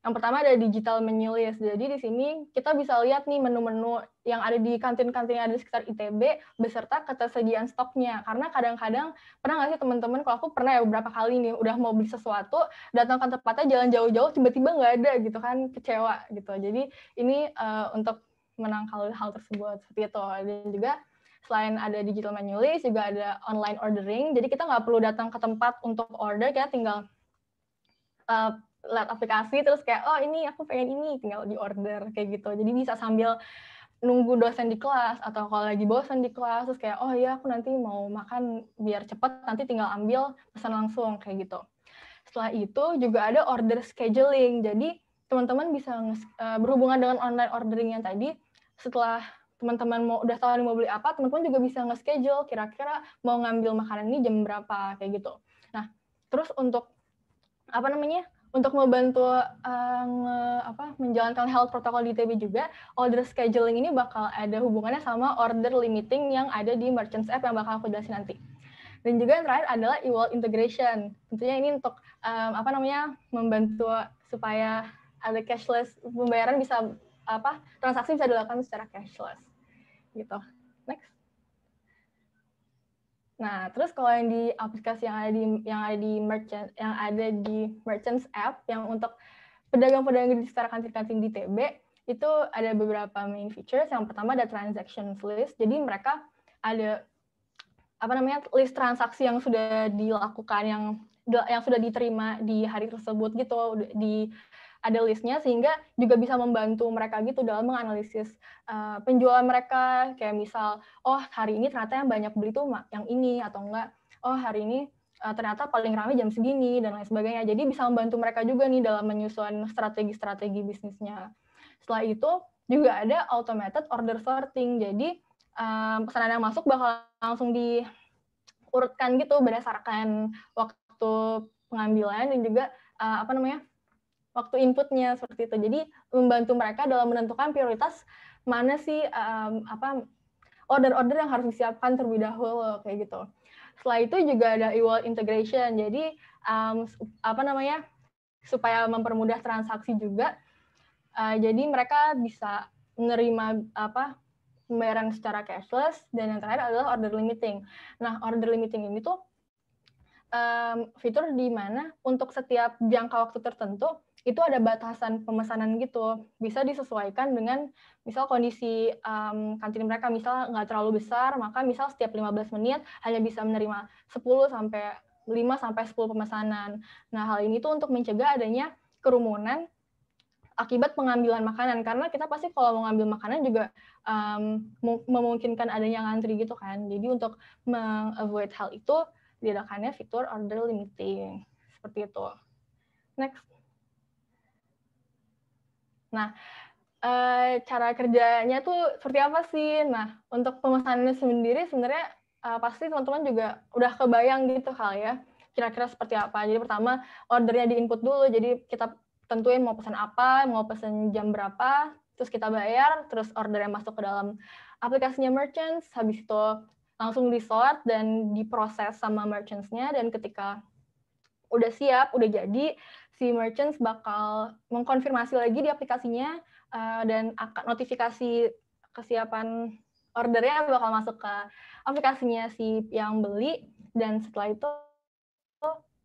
Yang pertama ada digital menu list. Jadi di sini kita bisa lihat nih menu-menu yang ada di kantin-kantin yang ada di sekitar ITB beserta ketersediaan stoknya. Karena kadang-kadang, pernah nggak sih teman-teman, kalau aku pernah ya beberapa kali nih, udah mau beli sesuatu, datang ke tempatnya jalan jauh-jauh, tiba-tiba nggak ada gitu kan, kecewa gitu. Jadi ini untuk menangkal hal tersebut seperti itu. Dan juga selain ada digital menu list, juga ada online ordering. Jadi kita nggak perlu datang ke tempat untuk order, kita tinggal lihat aplikasi terus kayak, oh ini aku pengen ini, tinggal di order kayak gitu. Jadi bisa sambil nunggu dosen di kelas, atau kalau lagi bosan di kelas terus kayak, oh iya aku nanti mau makan biar cepet, nanti tinggal ambil pesan langsung kayak gitu. Setelah itu juga ada order scheduling. Jadi teman-teman bisa berhubungan dengan online ordering yang tadi, setelah teman-teman udah tahu mau beli apa, teman-teman juga bisa nge-schedule kira-kira mau ngambil makanan ini jam berapa kayak gitu. Nah, terus untuk untuk membantu menjalankan health protocol di ITB juga, order scheduling ini bakal ada hubungannya sama order limiting yang ada di Merchants App yang bakal aku jelasin nanti. Dan juga yang terakhir adalah e-wallet integration. Tentunya ini untuk membantu supaya ada cashless, pembayaran bisa transaksi bisa dilakukan secara cashless. Gitu. Next. Nah, terus kalau yang di aplikasi yang ada di Merchants App yang untuk pedagang-pedagang di sekitar kantin-kantin di ITB, itu ada beberapa main features. Yang pertama ada transaction list. Jadi mereka ada list transaksi yang sudah dilakukan, yang sudah diterima di hari tersebut gitu, ada listnya, sehingga juga bisa membantu mereka gitu dalam menganalisis penjualan mereka, kayak misal, oh hari ini ternyata yang banyak beli tuh yang ini, atau enggak, oh hari ini ternyata paling ramai jam segini, dan lain sebagainya. Jadi bisa membantu mereka juga nih dalam menyusun strategi-strategi bisnisnya. Setelah itu juga ada automated order sorting. Jadi pesanan yang masuk bakal langsung diurutkan gitu berdasarkan waktu pengambilan dan juga waktu inputnya seperti itu. Jadi membantu mereka dalam menentukan prioritas mana sih order-order yang harus disiapkan terlebih dahulu kayak gitu. Setelah itu juga ada e-wallet integration. Jadi supaya mempermudah transaksi juga, Jadi mereka bisa menerima pembayaran secara cashless, dan yang terakhir adalah order limiting. Nah, order limiting ini tuh fitur di mana untuk setiap jangka waktu tertentu itu ada batasan pemesanan gitu. Bisa disesuaikan dengan misal kondisi kantin mereka, misal nggak terlalu besar, maka misal setiap 15 menit hanya bisa menerima 5 sampai 10 pemesanan. Nah, hal ini tuh untuk mencegah adanya kerumunan akibat pengambilan makanan, karena kita pasti kalau mau ngambil makanan juga memungkinkan adanya ngantri gitu kan. Jadi untuk meng-avoid hal itu, diadakannya fitur order limiting. Seperti itu. Next. Nah, cara kerjanya tuh seperti apa sih? Nah, untuk pemesanannya sendiri sebenarnya pasti teman-teman juga udah kebayang gitu kali ya, kira-kira seperti apa. Jadi pertama, ordernya di-input dulu, jadi kita tentuin mau pesan apa, mau pesan jam berapa, terus kita bayar, terus ordernya masuk ke dalam aplikasinya merchants, habis itu langsung di-sort dan diproses sama merchants-nya, dan ketika udah siap, udah jadi, si merchants bakal mengkonfirmasi lagi di aplikasinya, dan notifikasi kesiapan ordernya bakal masuk ke aplikasinya si yang beli, dan setelah itu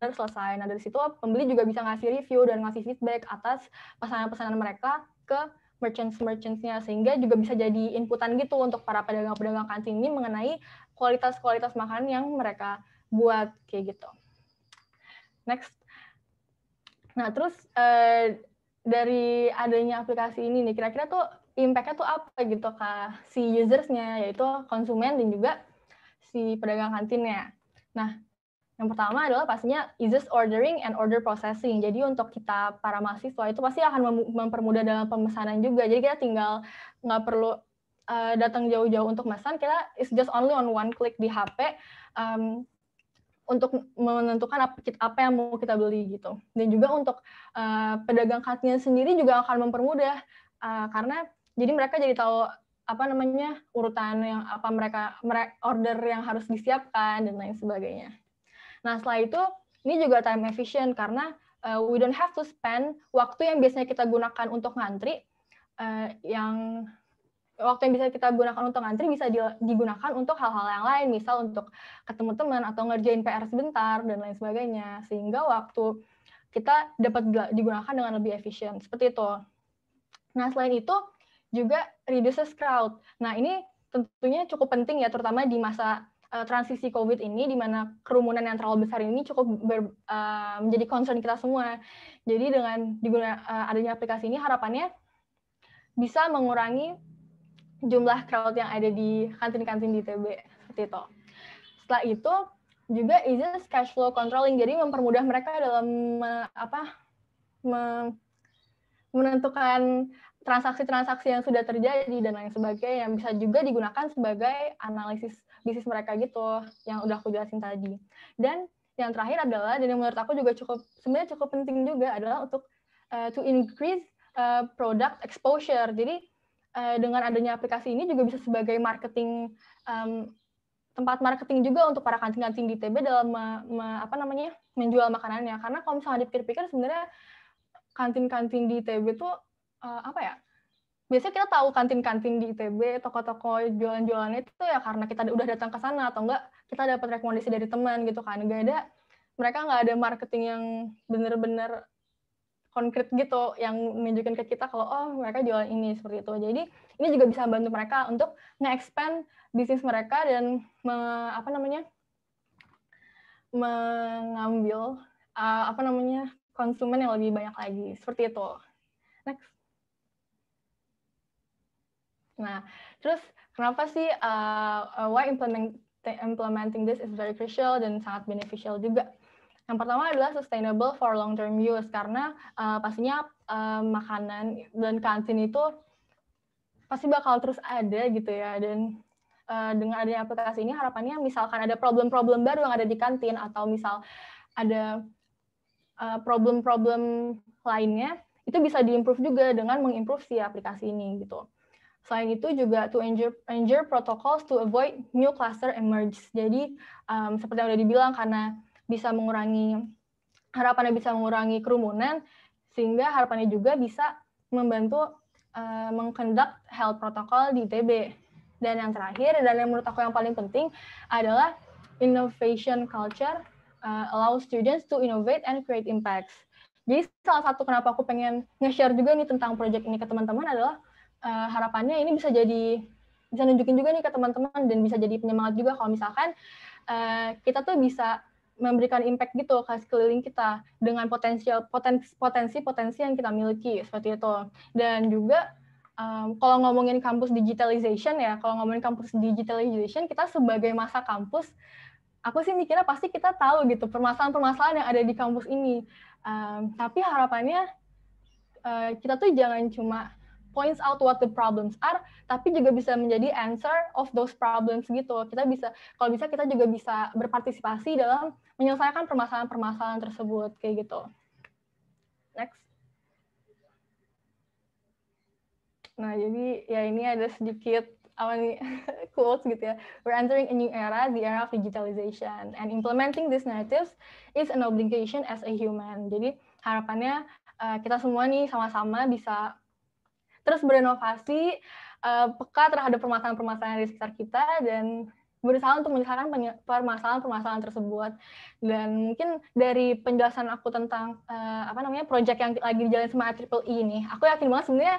udah selesai. Nah, dari situ pembeli juga bisa ngasih review dan ngasih feedback atas pesanan-pesanan mereka ke merchants-nya, sehingga juga bisa jadi inputan gitu untuk para pedagang-pedagang kantin ini mengenai kualitas-kualitas makanan yang mereka buat, kayak gitu. Next. Nah, terus dari adanya aplikasi ini nih, kira-kira tuh impact-nya tuh apa gitu ke si users-nya, yaitu konsumen dan juga si pedagang kantinnya. Nah, yang pertama adalah pastinya ease ordering and order processing. Jadi untuk kita para mahasiswa itu pasti akan mempermudah dalam pemesanan juga. Jadi kita tinggal nggak perlu datang jauh-jauh untuk pesan, kita it's just only on one click di HP untuk menentukan apa yang mau kita beli gitu. Dan juga untuk pedagang kantin sendiri juga akan mempermudah karena jadi mereka jadi tahu urutan yang mereka order yang harus disiapkan dan lain sebagainya. Nah, setelah itu, ini juga time efficient karena we don't have to spend waktu yang biasanya kita gunakan untuk ngantri, waktu yang bisa kita gunakan untuk ngantri bisa digunakan untuk hal-hal yang lain, misal untuk ketemu teman atau ngerjain PR sebentar, dan lain sebagainya, sehingga waktu kita dapat digunakan dengan lebih efisien, seperti itu. Nah, selain itu, juga reduces crowd. Nah, ini tentunya cukup penting ya, terutama di masa transisi COVID ini, di mana kerumunan yang terlalu besar ini cukup menjadi concern kita semua. Jadi dengan adanya aplikasi ini, harapannya bisa mengurangi jumlah crowd yang ada di kantin-kantin di ITB, seperti itu. Setelah itu, juga eases cash flow controlling, jadi mempermudah mereka dalam menentukan transaksi-transaksi yang sudah terjadi dan lain sebagainya, yang bisa juga digunakan sebagai analisis bisnis mereka gitu, yang udah aku jelasin tadi. Dan yang terakhir adalah, dan yang menurut aku juga sebenarnya cukup penting juga, adalah untuk to increase product exposure. Jadi dengan adanya aplikasi ini juga bisa sebagai marketing, tempat marketing juga untuk para kantin-kantin di ITB dalam menjual makanannya. Karena kalau misalnya dipikir-pikir, sebenarnya kantin-kantin di ITB tuh biasanya kita tahu kantin-kantin di ITB, toko-toko jualan-jualannya itu ya karena kita udah datang ke sana, atau enggak kita dapat rekomendasi dari teman gitu kan. Mereka nggak ada marketing yang benar-benar konkret gitu yang menunjukkan ke kita kalau mereka jualan ini, seperti itu. Jadi ini juga bisa membantu mereka untuk nge-expand bisnis mereka dan mengambil konsumen yang lebih banyak lagi, seperti itu. Next. Nah, terus kenapa sih why implementing this is very crucial dan sangat beneficial juga? Yang pertama adalah sustainable for long-term use, karena pastinya makanan dan kantin itu pasti bakal terus ada gitu ya, dan dengan adanya aplikasi ini harapannya misalkan ada problem-problem baru yang ada di kantin, atau misal ada problem-problem lainnya, itu bisa di-improve juga dengan meng-improve si aplikasi ini gitu. Selain itu juga to ensure protocols to avoid new cluster emerge. Jadi seperti yang udah dibilang, karena harapannya bisa mengurangi kerumunan, sehingga harapannya juga bisa membantu mengconduct health protocol di ITB. Dan yang terakhir, dan yang menurut aku yang paling penting adalah innovation culture allow students to innovate and create impacts. Jadi salah satu kenapa aku pengen nge-share juga nih tentang project ini ke teman-teman adalah harapannya ini bisa nunjukin juga nih ke teman-teman dan bisa jadi penyemangat juga kalau misalkan kita tuh bisa memberikan impact gitu ke sekeliling kita dengan potensi yang kita miliki seperti itu. Dan juga kalau ngomongin kampus digitalization kita sebagai masa kampus, aku sih mikirnya pasti kita tahu gitu permasalahan-permasalahan yang ada di kampus ini. Tapi harapannya kita tuh jangan cuma points out what the problems are, tapi juga bisa menjadi answer of those problems gitu. Kalau bisa kita juga bisa berpartisipasi dalam menyelesaikan permasalahan-permasalahan tersebut kayak gitu. Next. Nah, jadi ya ini ada sedikit quotes gitu ya. We're entering a new era, the era of digitalization, and implementing these narratives is an obligation as a human. Jadi harapannya kita semua nih sama-sama bisa terus berinovasi, peka terhadap permasalahan-permasalahan di sekitar kita, dan berusaha untuk menyelesaikan permasalahan-permasalahan tersebut. Dan mungkin dari penjelasan aku tentang proyek yang lagi dijalin sama IEEE ini, aku yakin banget sebenarnya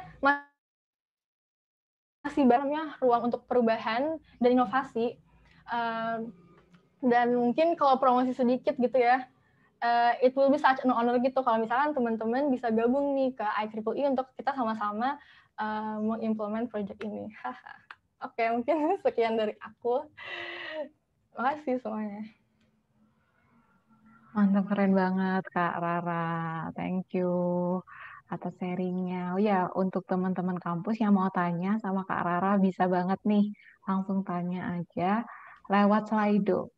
masih banyak ruang untuk perubahan dan inovasi. Dan mungkin kalau promosi sedikit gitu ya, it will be such an honor gitu kalau misalkan teman-teman bisa gabung nih ke IEEE untuk kita sama-sama mengimplement project ini. Oke, mungkin sekian dari aku. Makasih semuanya. Mantap, keren banget Kak Rara. Thank you atas sharingnya. Oh ya, untuk teman-teman kampus yang mau tanya sama Kak Rara bisa banget nih, langsung tanya aja lewat Slido.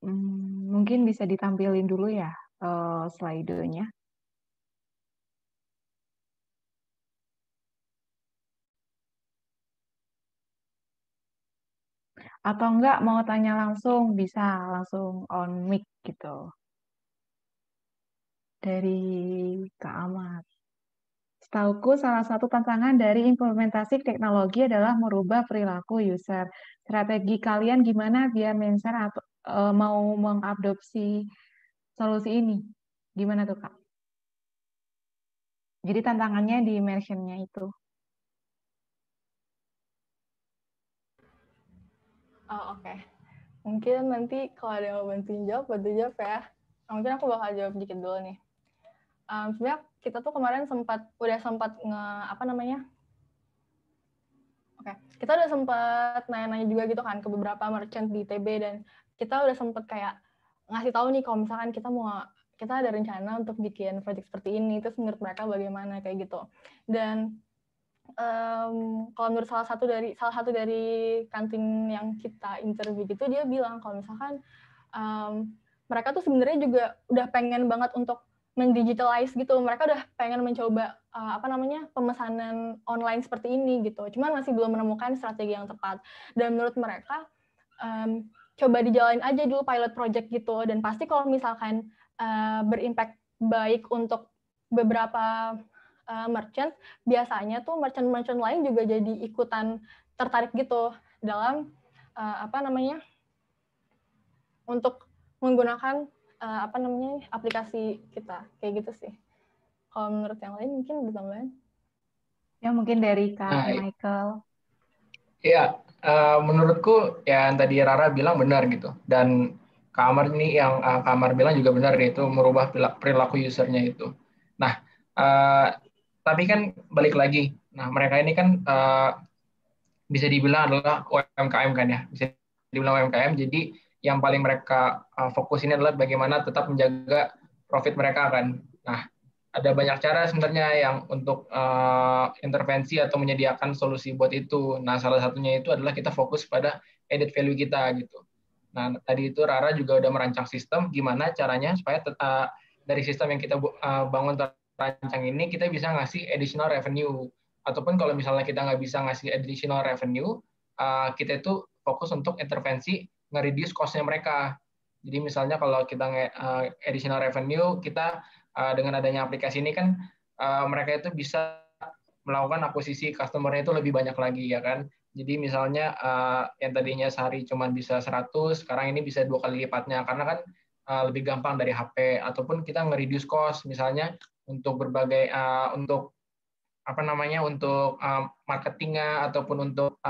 Mungkin bisa ditampilin dulu ya Slido-nya. Atau enggak mau tanya langsung, bisa langsung on mic gitu. Dari Kak Ahmad. Setauku salah satu tantangan dari implementasi teknologi adalah merubah perilaku user. Strategi kalian gimana biar Mensa mau mengadopsi solusi ini? Gimana tuh Kak? Jadi tantangannya di immersion-nya itu. Oh, oke. Mungkin nanti kalau ada yang mau bantu jawab ya. Mungkin aku bakal jawab dikit dulu nih. Sebenarnya kita tuh kemarin kita udah sempat nanya-nanya juga gitu kan ke beberapa merchant di ITB, dan kita udah sempat kayak ngasih tahu nih kalau misalkan kita ada rencana untuk bikin project seperti ini, terus menurut mereka bagaimana kayak gitu. Dan kalau menurut salah satu dari kantin yang kita interview gitu, dia bilang kalau misalkan mereka tuh sebenarnya juga udah pengen banget untuk mendigitalize gitu. Mereka udah pengen mencoba pemesanan online seperti ini gitu. Cuman masih belum menemukan strategi yang tepat. Dan menurut mereka coba dijalanin aja dulu pilot project gitu. Dan pasti kalau misalkan berimpact baik untuk beberapa merchant, biasanya tuh merchant lain juga jadi ikutan tertarik gitu dalam untuk menggunakan aplikasi kita kayak gitu sih. Kalau menurut yang lain mungkin ditambahin. Ya mungkin dari Kak Michael. Iya, menurutku ya yang tadi Rara bilang benar gitu. Dan Kak Amar ini yang Kak Amar bilang juga benar, itu merubah perilaku usernya itu. Nah, tapi kan balik lagi. Nah, mereka ini kan bisa dibilang adalah UMKM kan ya. Bisa dibilang UMKM, jadi yang paling mereka fokus ini adalah bagaimana tetap menjaga profit mereka kan. Nah, ada banyak cara sebenarnya yang untuk intervensi atau menyediakan solusi buat itu. Nah, salah satunya itu adalah kita fokus pada added value kita gitu. Nah, tadi itu Rara juga udah merancang sistem gimana caranya supaya dari sistem yang kita bangun terancang ini kita bisa ngasih additional revenue. Ataupun kalau misalnya kita nggak bisa ngasih additional revenue, kita itu fokus untuk intervensi nge-reduce cost-nya mereka. Jadi misalnya kalau kita additional revenue, kita dengan adanya aplikasi ini kan mereka itu bisa melakukan akuisisi customer-nya itu lebih banyak lagi ya kan. Jadi misalnya yang tadinya sehari cuma bisa 100, sekarang ini bisa 2 kali lipatnya karena kan lebih gampang dari HP, ataupun kita nge-reduce cost misalnya untuk berbagai untuk apa namanya untuk marketingnya ataupun untuk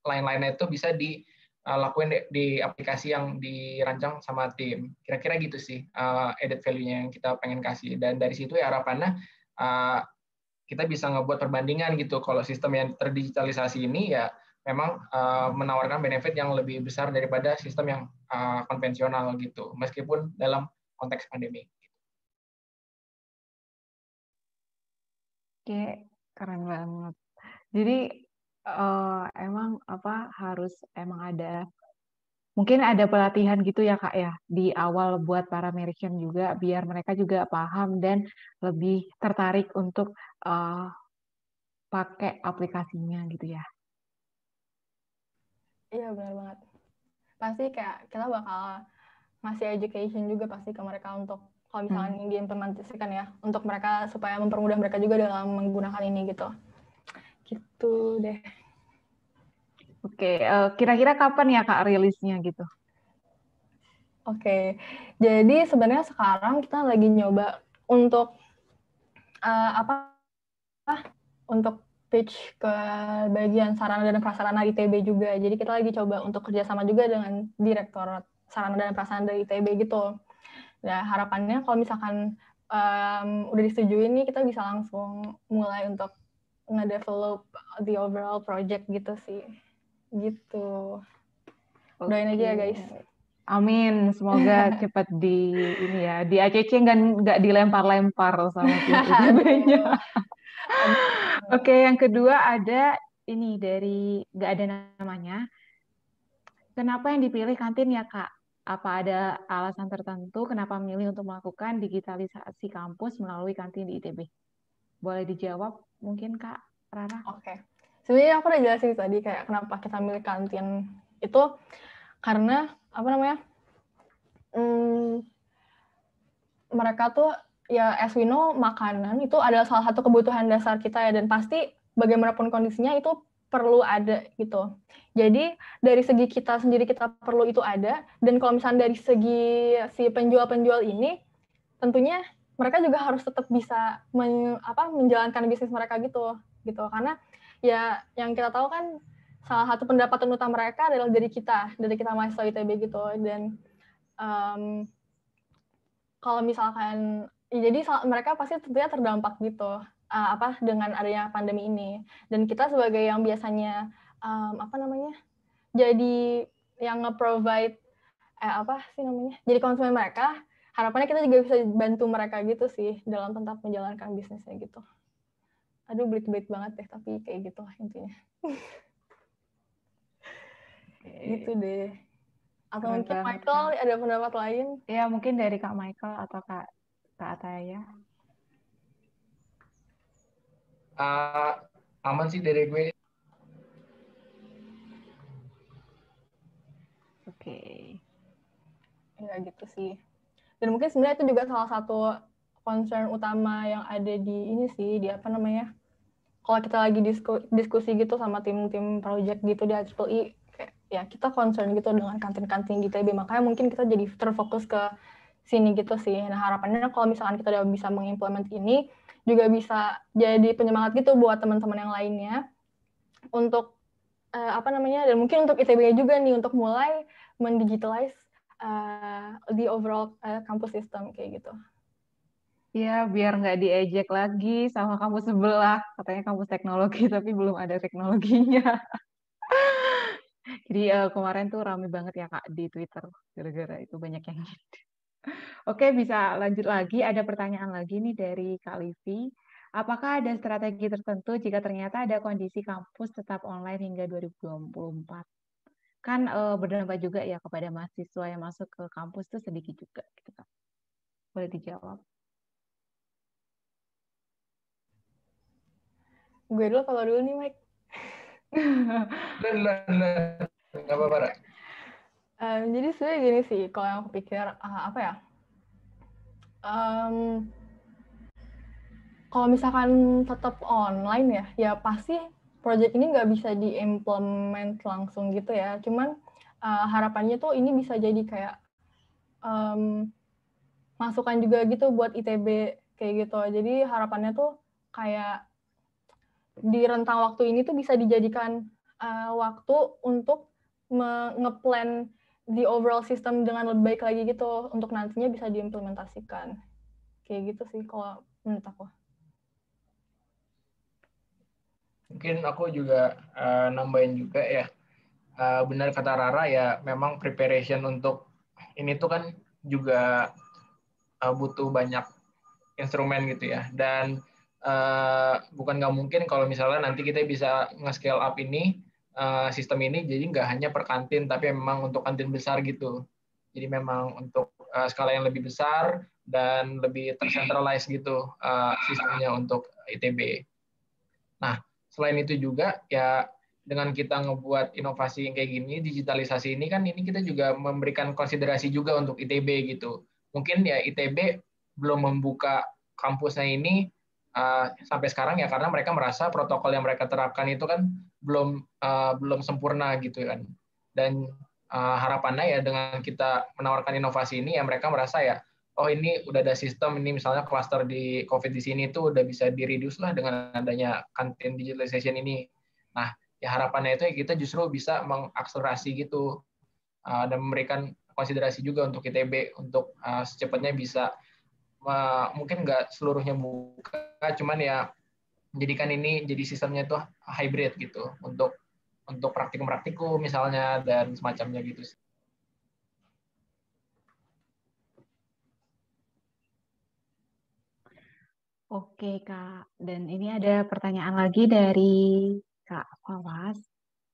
lain-lainnya itu bisa dilakuin di aplikasi yang dirancang sama tim. Kira-kira gitu sih added value-nya yang kita pengen kasih, dan dari situ ya harapannya kita bisa ngebuat perbandingan gitu. Kalau sistem yang terdigitalisasi ini ya memang menawarkan benefit yang lebih besar daripada sistem yang konvensional gitu, meskipun dalam konteks pandemi. Oke, keren banget. Jadi emang harus ada mungkin ada pelatihan gitu ya Kak ya di awal buat para merchant juga biar mereka juga paham dan lebih tertarik untuk pakai aplikasinya gitu ya. Iya benar banget. Pasti kayak kita bakal ngasih education juga pasti ke mereka untuk kalau misalnya ini diimplementasikan ya, untuk mereka supaya mempermudah mereka juga dalam menggunakan ini gitu. Gitu deh. Oke, kira-kira kapan ya Kak rilisnya gitu? Oke, jadi sebenarnya sekarang kita lagi nyoba untuk untuk pitch ke bagian sarana dan prasarana ITB juga. Jadi kita lagi coba untuk kerjasama juga dengan Direktorat Sarana dan Prasarana dari ITB gitu. Nah, harapannya kalau misalkan udah disetujui nih, kita bisa langsung mulai untuk nge-develop the overall project gitu sih. Gitu. Doain aja ya guys. Amin, semoga cepat ini ya, di ACC nggak dilempar-lempar sama tim ITB-nya. Oke, yang kedua ada ini dari nggak ada namanya. Kenapa yang dipilih kantin ya Kak? Apa ada alasan tertentu kenapa memilih untuk melakukan digitalisasi kampus melalui kantin di ITB? Boleh dijawab mungkin Kak Rara? Oke. Sebenarnya aku udah jelasin tadi kayak kenapa kita milih kantin itu karena mereka tuh ya as we know makanan itu adalah salah satu kebutuhan dasar kita ya, dan pasti bagaimanapun kondisinya itu perlu ada gitu. Jadi dari segi kita sendiri kita perlu itu ada, dan kalau misalnya dari segi si penjual-penjual ini tentunya mereka juga harus tetap bisa menjalankan bisnis mereka gitu karena ya yang kita tahu kan salah satu pendapatan utama mereka adalah dari kita mahasiswa ITB gitu. Dan kalau misalkan jadi mereka pasti tentunya terdampak gitu dengan adanya pandemi ini, dan kita sebagai yang biasanya jadi yang nge-provide jadi konsumen mereka, harapannya kita juga bisa bantu mereka gitu sih dalam tetap menjalankan bisnisnya gitu. Aduh belit-belit banget deh, tapi kayak gitu lah intinya. Gitu deh. Atau Keren mungkin banget, Michael Kak. ada pendapat lain? Ya mungkin dari Kak Michael atau Kak Ataya. Aman sih dari gue. Oke. Ya gitu sih. Dan mungkin sebenarnya itu juga salah satu concern utama yang ada di ini sih, di kalau kita lagi diskusi gitu sama tim-tim project gitu di IEEE, kayak ya kita concern gitu dengan kantin-kantin di ITB, makanya mungkin kita jadi terfokus ke sini gitu sih. Nah harapannya kalau misalkan kita udah bisa mengimplement ini, juga bisa jadi penyemangat gitu buat teman-teman yang lainnya untuk dan mungkin untuk ITB juga nih untuk mulai mendigitalize the overall campus system kayak gitu. Ya, biar nggak diejek lagi sama kampus sebelah. Katanya kampus teknologi, tapi belum ada teknologinya. Jadi kemarin tuh rame banget ya Kak di Twitter. Gara-gara itu banyak yang gitu. Oke, bisa lanjut lagi. Ada pertanyaan lagi nih dari Kak Livi. Apakah ada strategi tertentu jika ternyata ada kondisi kampus tetap online hingga 2024? Kan berdampak juga ya kepada mahasiswa yang masuk ke kampus tuh sedikit juga. Gitu, Kak. Boleh dijawab? Gue dulu kalau dulu nih, Mike. Nggak apa-apa, Ra. Jadi sebenarnya gini sih, kalau yang aku pikir apa ya? Kalau misalkan tetap online ya pasti project ini nggak bisa diimplement langsung gitu ya. Cuman harapannya tuh ini bisa jadi kayak masukan juga gitu buat ITB kayak gitu. Jadi harapannya tuh kayak di rentang waktu ini tuh bisa dijadikan waktu untuk ngeplan the overall system dengan lebih baik lagi gitu untuk nantinya bisa diimplementasikan. Kayak gitu sih kalau menurut aku. Mungkin aku juga nambahin juga ya. Benar kata Rara ya, memang preparation untuk ini tuh kan juga butuh banyak instrumen gitu ya. Dan bukan nggak mungkin kalau misalnya nanti kita bisa nge-scale up ini sistem ini jadi nggak hanya per kantin, tapi memang untuk kantin besar gitu. Jadi memang untuk skala yang lebih besar dan lebih tercentralized gitu sistemnya untuk ITB. Nah, selain itu juga ya dengan kita ngebuat inovasi yang kayak gini, digitalisasi ini kan ini kita juga memberikan konsiderasi juga untuk ITB gitu. Mungkin ya ITB belum membuka kampusnya ini sampai sekarang ya karena mereka merasa protokol yang mereka terapkan itu kan belum sempurna gitu kan. Dan harapannya ya dengan kita menawarkan inovasi ini ya mereka merasa ya oh ini udah ada sistem ini misalnya klaster di COVID di sini tuh udah bisa di-reduce lah dengan adanya kantin digitalization ini. Nah, ya harapannya itu ya kita justru bisa mengakselerasi gitu dan memberikan konsiderasi juga untuk ITB untuk secepatnya bisa mungkin nggak seluruhnya buka, cuman ya menjadikan ini jadi sistemnya tuh hybrid gitu untuk praktikum-praktikum misalnya dan semacamnya gitu. Oke, Kak. Dan ini ada pertanyaan lagi dari Kak Fawas.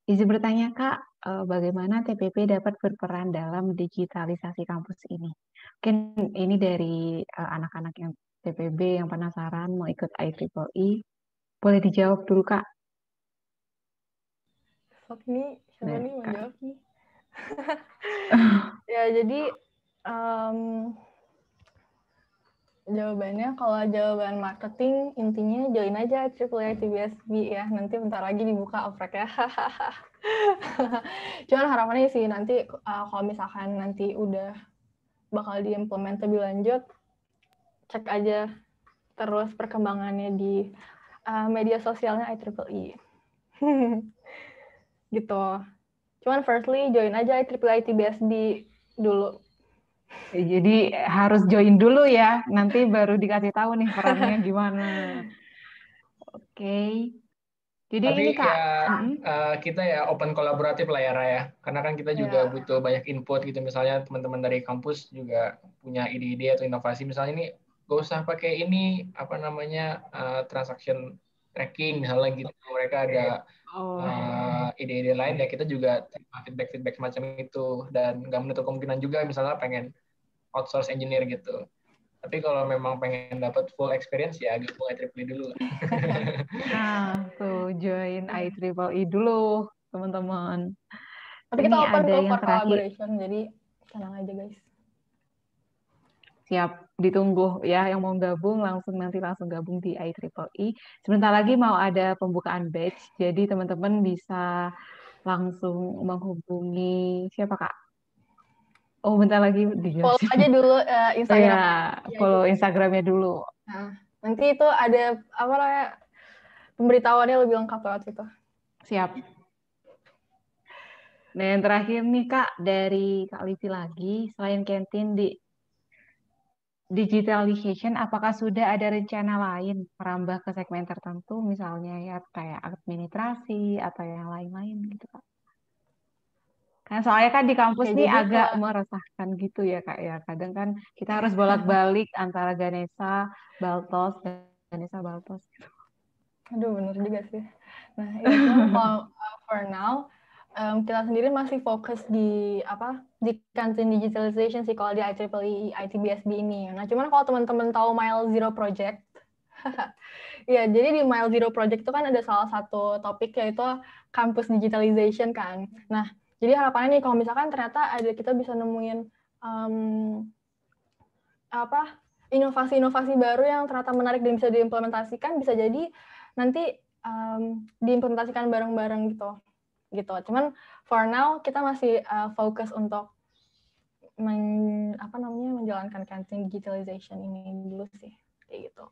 Izin bertanya, Kak, bagaimana TPP dapat berperan dalam digitalisasi kampus ini? Mungkin ini dari anak-anak yang TPB yang penasaran mau ikut IEEE. Boleh dijawab dulu, Kak. Ini siapa Nah, nih mau Kak. jawab nih? Ya jadi jawabannya kalau jawaban marketing intinya join aja IEEE ITBSB ya, nanti bentar lagi dibuka oprek ya. Cuman harapannya sih nanti kalau misalkan nanti udah bakal diimplement lebih lanjut, cek aja terus perkembangannya di media sosialnya IEEE. Gitu. Cuman firstly join aja IEEE ITBSB dulu. Jadi harus join dulu ya, nanti baru dikasih tahu nih perannya gimana. Oke. Jadi Tapi ini Kak, ya kita ya open kolaboratif lah ya Raya, karena kan kita juga Ya. butuh banyak input gitu. Misalnya teman-teman dari kampus juga punya ide-ide atau inovasi. Misalnya ini gak usah pakai ini apa namanya transaction tracking misalnya gitu. Mereka ada ide-ide lain ya kita juga terima feedback semacam itu dan nggak menutup kemungkinan juga misalnya pengen outsource engineer gitu. Tapi kalau memang pengen dapat full experience ya gabung IEEE dulu. nah tuh join IEEE dulu teman-teman. Tapi Ini kita open ada kok yang for terakhir, collaboration, jadi tenang aja guys. siap ditunggu ya yang mau gabung langsung gabung di IEEE. Sebentar lagi mau ada pembukaan batch, jadi teman-teman bisa langsung menghubungi siapa Kak? Oh bentar lagi Follow dijelasin. aja dulu Oh Instagram. ya, follow Instagramnya dulu. Nah, nanti itu ada apa namanya pemberitahuannya lebih lengkap lewat itu. Siap. Nah yang terakhir nih Kak, dari Kak Livi lagi, selain kantin di digitalization, apakah sudah ada rencana lain merambah ke segmen tertentu, misalnya ya kayak administrasi atau yang lain-lain gitu Kak? Kan soalnya kan di kampus Oke, nih jadi agak kalau meresahkan gitu ya Kak ya. Kadang kan kita harus bolak-balik antara Ganesha, Baltos, Ganesha, Baltos. aduh bener juga sih. Nah, ya cuman kalau for now kita sendiri masih fokus di kantin digitalization sih kalau di IEEE ITBSB ini. Nah, cuman kalau teman-teman tahu Mile Zero Project, ya jadi di Mile Zero Project itu kan ada salah satu topik yaitu campus digitalization kan. Nah, Jadi harapannya nih kalau misalkan ternyata kita bisa nemuin inovasi-inovasi baru yang ternyata menarik dan bisa diimplementasikan, bisa jadi nanti diimplementasikan bareng-bareng gitu. Cuman for now kita masih fokus untuk menjalankan canteen digitalization ini dulu sih, kayak gitu.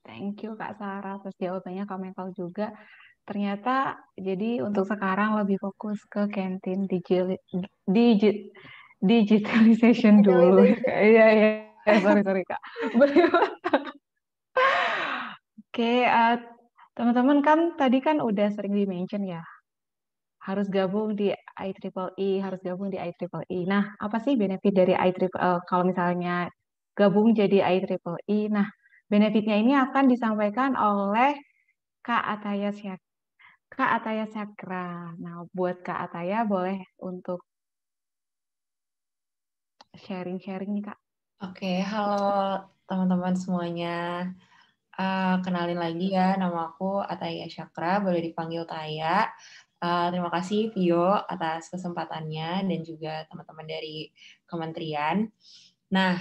Thank you Kak Sarah atas jawabannya. Kak Michael juga. Ternyata jadi untuk sekarang lebih fokus ke canteen digitalization dulu. Iya, sorry Kak. Oke, teman-teman kan tadi kan udah sering di-mention ya, harus gabung di IEEE, harus gabung di IEEE. Nah, apa sih benefit dari IEEE kalau misalnya gabung jadi IEEE? Nah, benefitnya ini akan disampaikan oleh Kak Ataya Sakra. Nah, buat Kak Ataya boleh untuk sharing-sharing nih Kak. Oke, halo teman-teman semuanya. Kenalin lagi ya, nama aku Ataya Sakra, boleh dipanggil Taya. Terima kasih Vio atas kesempatannya dan juga teman-teman dari kementerian. Nah,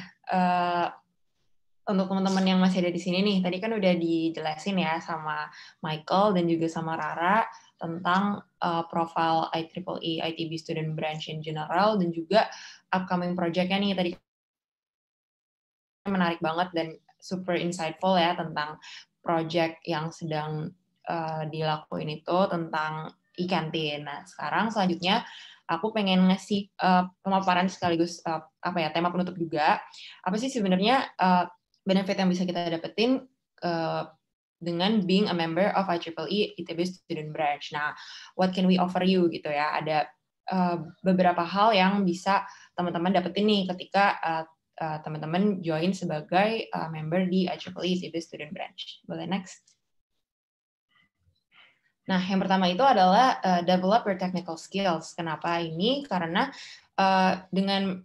untuk teman-teman yang masih ada di sini nih, tadi kan udah dijelasin ya sama Michael dan juga sama Rara tentang profil IEEE ITB Student Branch in general dan juga upcoming project-nya nih tadi menarik banget dan super insightful ya tentang project yang sedang dilakuin itu tentang e-canteen. Nah, sekarang selanjutnya aku pengen ngasih pemaparan sekaligus tema penutup juga. Apa sih sebenarnya benefit yang bisa kita dapetin dengan being a member of IEEE ITB Student Branch. Nah, what can we offer you gitu ya? Ada beberapa hal yang bisa teman-teman dapetin nih ketika teman-teman join sebagai member di IEEE ITB Student Branch. Boleh next? Nah, yang pertama itu adalah develop your technical skills. Kenapa ini? Karena dengan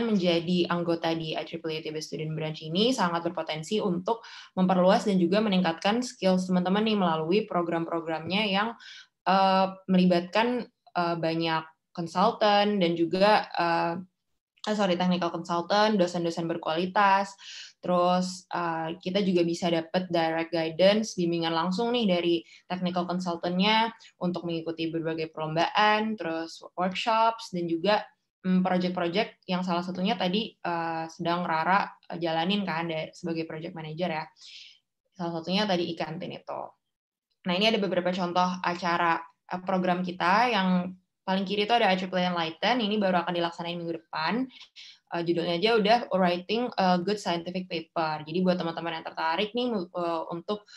menjadi anggota di IEEE ITB Student Branch ini sangat berpotensi untuk memperluas dan juga meningkatkan skills teman-teman nih melalui program-programnya yang melibatkan banyak konsultan dan juga technical consultant, dosen-dosen berkualitas, terus kita juga bisa dapat direct guidance, bimbingan langsung nih dari technical consultant-nya untuk mengikuti berbagai perlombaan, terus workshops, dan juga project-project yang salah satunya tadi sedang Rara jalanin kan sebagai project manager ya. Salah satunya tadi e-canteen itu. Nah, ini ada beberapa contoh acara program kita yang paling kiri itu ada IEEE Enlighten, ini baru akan dilaksanain minggu depan. Judulnya aja udah Writing a Good Scientific Paper. Jadi buat teman-teman yang tertarik nih untuk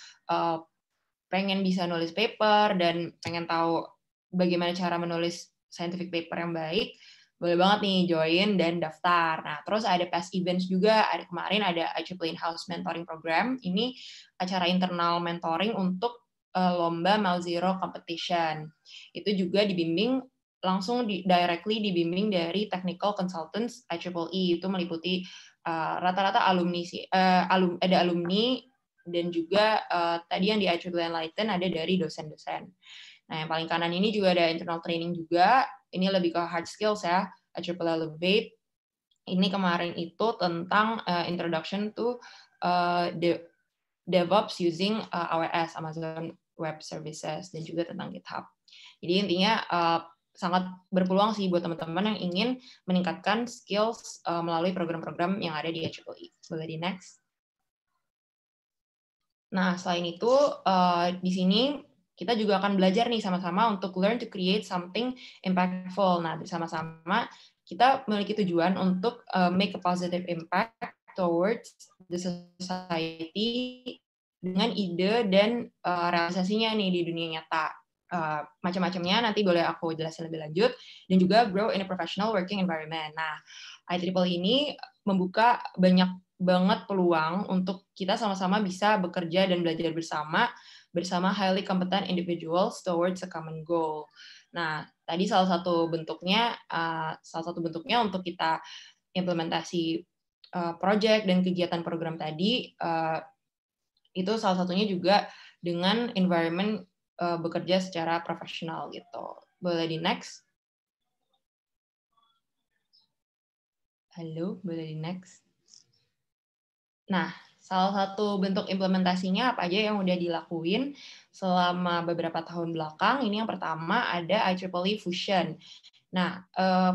pengen bisa nulis paper dan pengen tahu bagaimana cara menulis scientific paper yang baik, boleh banget nih join dan daftar. Nah, terus ada past events juga. Kemarin ada IEEE In-House Mentoring Program. Ini acara internal mentoring untuk lomba Malzero Competition. Itu juga dibimbing langsung directly dibimbing dari technical consultants IEEE. Itu meliputi rata-rata alumni ada alumni dan juga tadi yang di IEEE Enlighten ada dari dosen-dosen. Nah, yang paling kanan ini juga ada internal training juga. Ini lebih ke hard skills ya, IEEE Elevate. Ini kemarin itu tentang introduction to DevOps using AWS, Amazon Web Services, dan juga tentang GitHub. Jadi intinya sangat berpeluang sih buat teman-teman yang ingin meningkatkan skills melalui program-program yang ada di IEEE. Boleh di next? Nah, selain itu, di sini kita juga akan belajar nih sama-sama untuk learn to create something impactful. Nah, bersama-sama kita memiliki tujuan untuk make a positive impact towards the society dengan ide dan realisasinya nih di dunia nyata. Macam-macamnya nanti boleh aku jelasin lebih lanjut, dan juga grow in a professional working environment. Nah, IEEE ini membuka banyak banget peluang untuk kita sama-sama bisa bekerja dan belajar bersama highly competent individuals towards a common goal. Nah, tadi salah satu bentuknya untuk kita implementasi project dan kegiatan program tadi itu salah satunya juga dengan environment bekerja secara profesional gitu. Boleh di next? Halo, boleh di next? Nah, salah satu bentuk implementasinya apa aja yang udah dilakuin selama beberapa tahun belakang. Ini yang pertama ada IEEE Fusion. Nah,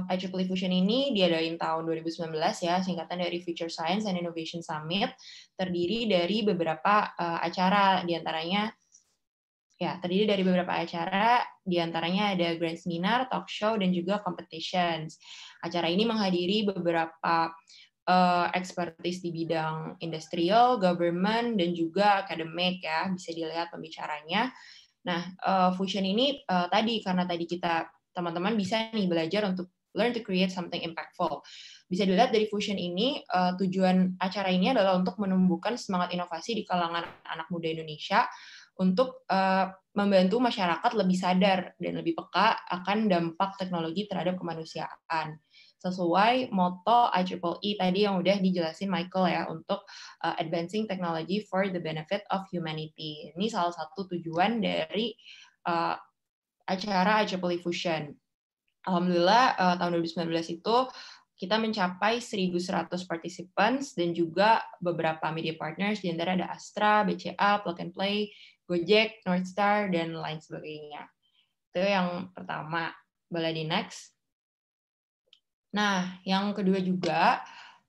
IEEE Fusion ini diadain tahun 2019 ya, singkatan dari Future Science and Innovation Summit, terdiri dari beberapa acara, terdiri dari beberapa acara, diantaranya ada grand seminar, talk show, dan juga competitions. Acara ini menghadiri beberapa expertise di bidang industrial, government, dan juga akademik ya, bisa dilihat pembicaranya. Nah, Fusion ini karena tadi kita teman-teman bisa nih belajar untuk learn to create something impactful. Bisa dilihat dari Fusion ini, tujuan acara ini adalah untuk menumbuhkan semangat inovasi di kalangan anak muda Indonesia untuk membantu masyarakat lebih sadar dan lebih peka akan dampak teknologi terhadap kemanusiaan. Sesuai moto IEEE tadi yang udah dijelasin Michael ya, untuk advancing technology for the benefit of humanity. Ini salah satu tujuan dari acara IEEE Fusion. Alhamdulillah tahun 2019 itu kita mencapai 1.100 participants dan juga beberapa media partners, di antara ada Astra, BCA, Plug and Play, Gojek, Northstar, dan lain sebagainya. Itu yang pertama. Boleh di next? Nah, yang kedua juga,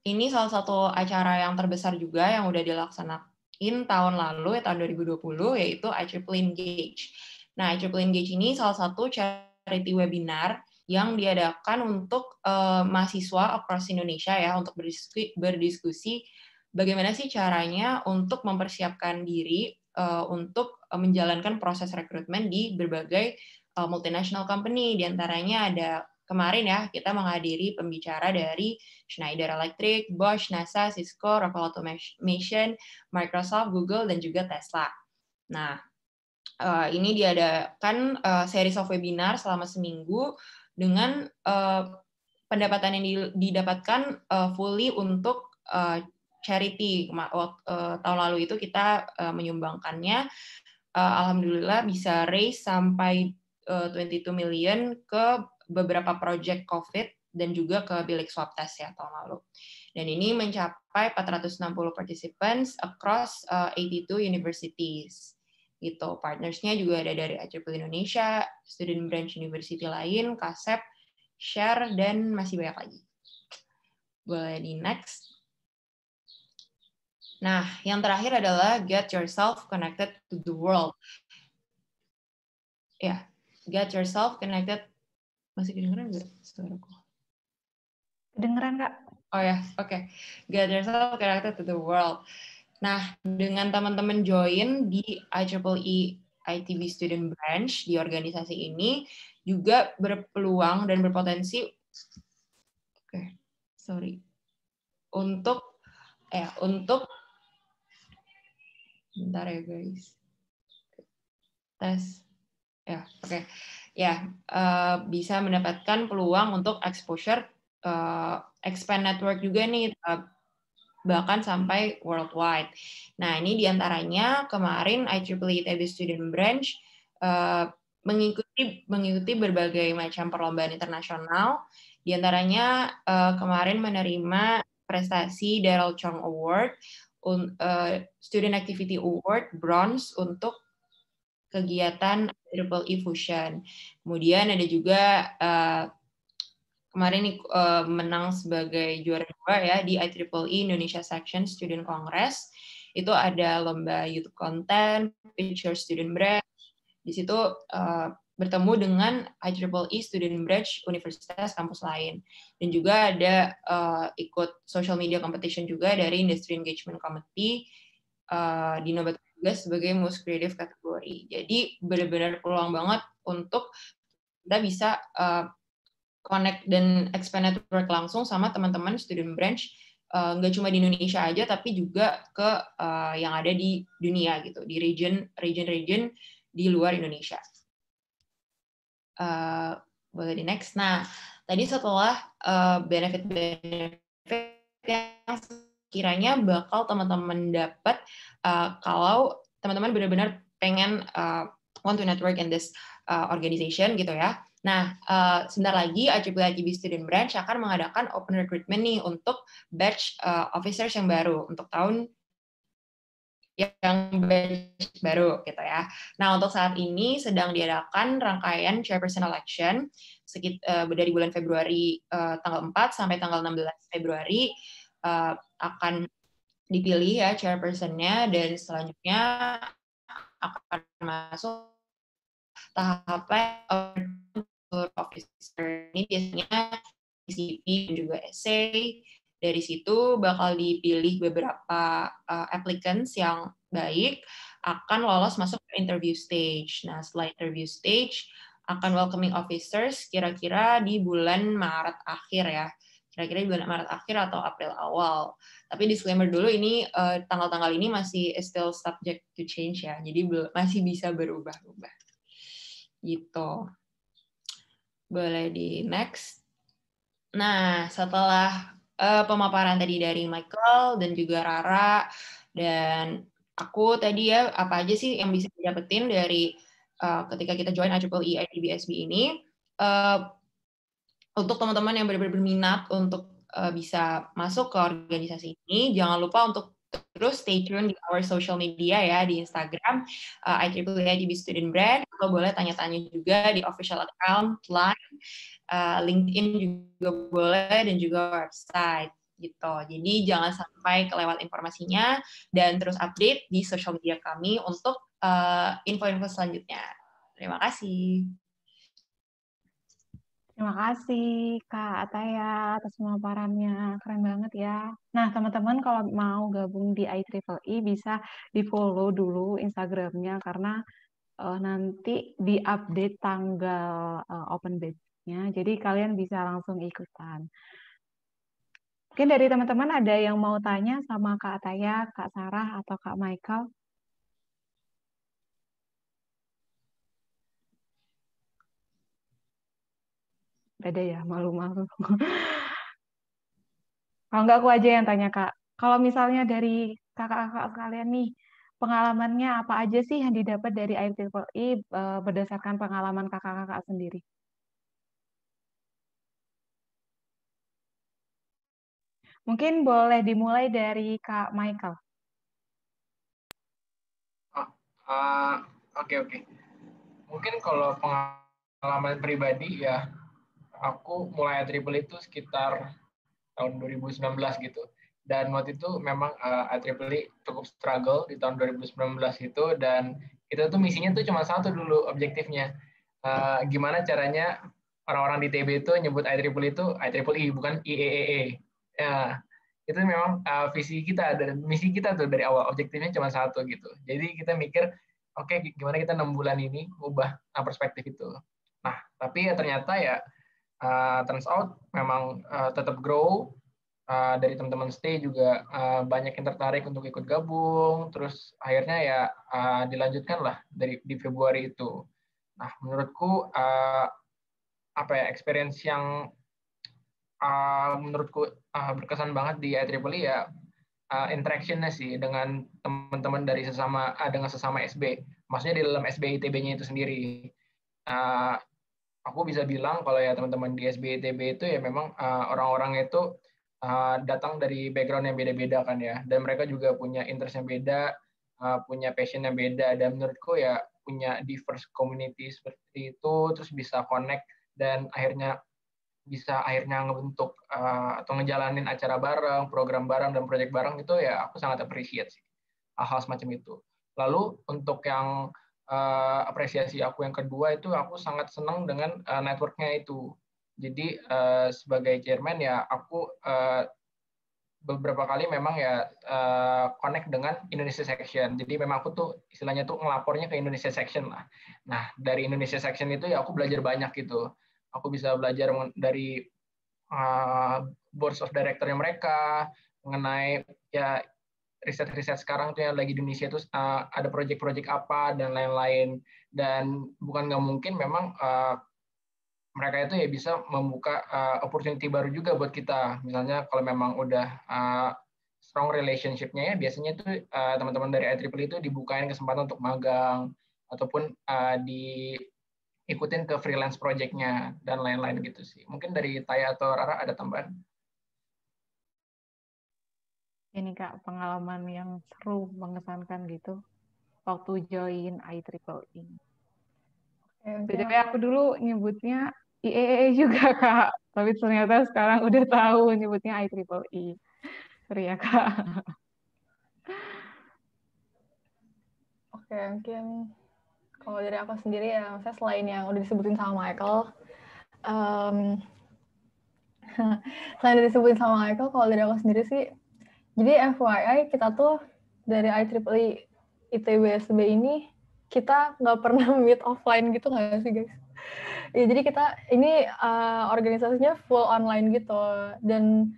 ini salah satu acara yang terbesar juga yang udah dilaksanain tahun lalu, tahun 2020, yaitu IEEE Engage. Nah, IEEE Engage ini salah satu charity webinar yang diadakan untuk mahasiswa across Indonesia ya, untuk berdiskusi bagaimana sih caranya untuk mempersiapkan diri untuk menjalankan proses rekrutmen di berbagai multinational company. Di antaranya ada kemarin ya, kita menghadiri pembicara dari Schneider Electric, Bosch, NASA, Cisco, Rockwell Automation, Microsoft, Google, dan juga Tesla. Nah, ini diadakan series of webinar selama seminggu dengan pendapatan yang didapatkan fully untuk charity. Tahun lalu itu kita menyumbangkannya, alhamdulillah bisa raise sampai 22 million ke beberapa project COVID dan juga ke bilik swab test ya tahun lalu. Dan ini mencapai 460 participants across 82 universities. Gitu. Partnersnya juga ada dari IEEE Indonesia, student branch university lain, KASEP, Share, dan masih banyak lagi. Boleh di next. Nah, yang terakhir adalah get yourself connected to the world. Ya, get yourself connected. Masih kedengeran nggak suaraku? Kedengeran, Kak. Oh ya, oke. Get yourself connected to the world. Nah, dengan teman-teman join di IEEE ITB Student Branch di organisasi ini juga berpeluang dan berpotensi untuk bentar ya guys. Tes. Ya, oke. Ya, bisa mendapatkan peluang untuk exposure, expand network juga nih, bahkan sampai worldwide. Nah, ini diantaranya kemarin IEEE ITB Student Branch mengikuti berbagai macam perlombaan internasional. Diantaranya kemarin menerima prestasi Daryl Chong Award, Student Activity Award Bronze untuk kegiatan IEEE Fusion. Kemudian ada juga kemarin menang sebagai juara 2 ya di IEEE Indonesia Section Student Congress. Itu ada lomba YouTube content, Picture Student Branch. Di situ bertemu dengan IEEE Student Branch universitas kampus lain. Dan juga ada ikut social media competition juga dari Industry Engagement Committee, dinobatkan juga sebagai Most Creative kategori. Jadi benar-benar peluang banget untuk kita bisa connect dan expand network langsung sama teman-teman student branch, nggak cuma di Indonesia aja, tapi juga ke yang ada di dunia gitu, di region di luar Indonesia. Boleh di next. Nah, tadi setelah benefit-benefit yang kiranya bakal teman-teman dapat kalau teman-teman benar-benar pengen want to network in this organization gitu ya. Nah, sebentar lagi IEEE Student Branch akan mengadakan open recruitment nih untuk batch officers yang baru untuk tahun yang batch baru gitu ya. Nah, untuk saat ini sedang diadakan rangkaian chairperson election dari bulan Februari tanggal 4 sampai tanggal 16 Februari akan dipilih ya chairperson-nya, dan selanjutnya akan masuk tahapan officer. Ini biasanya CP dan juga essay. Dari situ bakal dipilih beberapa applicants yang baik, akan lolos masuk ke interview stage. Nah, setelah interview stage, akan welcoming officers kira-kira di bulan Maret akhir ya. Kira-kira di bulan Maret akhir atau April awal. Tapi disclaimer dulu, ini tanggal-tanggal ini masih still subject to change ya. Jadi masih bisa berubah-ubah. Gitu. Boleh di next. Nah, setelah pemaparan tadi dari Michael dan juga Rara dan aku tadi ya, apa aja sih yang bisa didapetin dari ketika kita join IEEE ITBSB ini. Untuk teman-teman yang benar-benar berminat untuk bisa masuk ke organisasi ini, jangan lupa untuk terus stay tune di our social media ya, di Instagram IEEE ITB Student Branch, atau boleh tanya-tanya juga di official account, Line, LinkedIn juga boleh, dan juga website gitu. Jadi jangan sampai kelewat informasinya, dan terus update di social media kami untuk info-info selanjutnya. Terima kasih. Terima kasih Kak Ataya atas pemaparannya, keren banget ya. Nah teman-teman kalau mau gabung di IEEE bisa di-follow dulu Instagramnya, karena nanti di-update tanggal open batch-nya, jadi kalian bisa langsung ikutan. Mungkin dari teman-teman ada yang mau tanya sama Kak Ataya, Kak Sarah, atau Kak Michael? Ada ya, malu-malu. Kalau nggak aku aja yang tanya Kak. Kalau misalnya dari kakak-kakak sekalian nih, pengalamannya apa aja sih yang didapat dari IEEE berdasarkan pengalaman kakak-kakak sendiri? Mungkin boleh dimulai dari Kak Michael. Oke. Mungkin kalau pengalaman pribadi ya, aku mulai IEEE itu sekitar tahun 2019 gitu. Dan waktu itu memang IEEE cukup struggle di tahun 2019 itu, dan kita tuh misinya tuh cuma satu dulu objektifnya. Gimana caranya orang-orang di TB itu nyebut IEEE itu IEEE bukan IEEE. Ya, itu memang visi kita dan misi kita tuh dari awal, objektifnya cuma satu gitu. Jadi kita mikir, oke, gimana kita 6 bulan ini ubah perspektif itu. Nah, tapi ya ternyata ya turns out memang tetap grow. Dari teman-teman stay juga banyak yang tertarik untuk ikut gabung, terus akhirnya ya dilanjutkan lah di Februari itu. Nah, menurutku experience yang menurutku berkesan banget di IEEE ya interaction-nya sih dengan teman-teman dari sesama SB. Maksudnya di dalam SB ITB-nya itu sendiri. Aku bisa bilang kalau ya teman-teman di SB ITB itu ya memang orang-orangnya itu datang dari background yang beda-beda kan ya, dan mereka juga punya interest yang beda, punya passion yang beda, dan menurutku ya punya diverse community seperti itu, terus bisa connect dan akhirnya ngebentuk atau ngejalanin acara bareng, program bareng, dan proyek bareng, itu ya aku sangat appreciate sih hal-hal semacam itu. Lalu untuk yang apresiasi aku yang kedua itu, aku sangat senang dengan network-nya itu. Jadi sebagai chairman ya aku beberapa kali memang ya connect dengan Indonesia Section. Jadi memang aku tuh istilahnya tuh ngelapornya ke Indonesia Section lah. Nah, dari Indonesia Section itu ya aku belajar banyak gitu. Aku bisa belajar dari board of director-nya mereka mengenai ya riset-riset sekarang tuh yang lagi di Indonesia itu ada proyek-proyek apa dan lain-lain. Dan bukan nggak mungkin memang mereka itu ya bisa membuka opportunity baru juga buat kita. Misalnya kalau memang udah strong relationship-nya ya, biasanya itu teman-teman dari IEEE itu dibukain kesempatan untuk magang ataupun diikutin ke freelance project-nya dan lain-lain gitu sih. Mungkin dari Taya atau Rara ada tambahan? Ini Kak, pengalaman yang seru, mengesankan gitu waktu join IEEE. BTW aku dulu nyebutnya IEEE juga Kak, tapi ternyata sekarang udah tahu nyebutnya IEEE. Sorry ya Kak. Oke, mungkin kalau dari aku sendiri ya, maksudnya selain yang udah disebutin sama Michael, selain udah disebutin sama Michael, kalau dari aku sendiri sih, jadi FYI kita tuh dari IEEE ITB-SB ini, kita nggak pernah meet offline gitu nggak sih guys? Ya, jadi kita ini organisasinya full online gitu, dan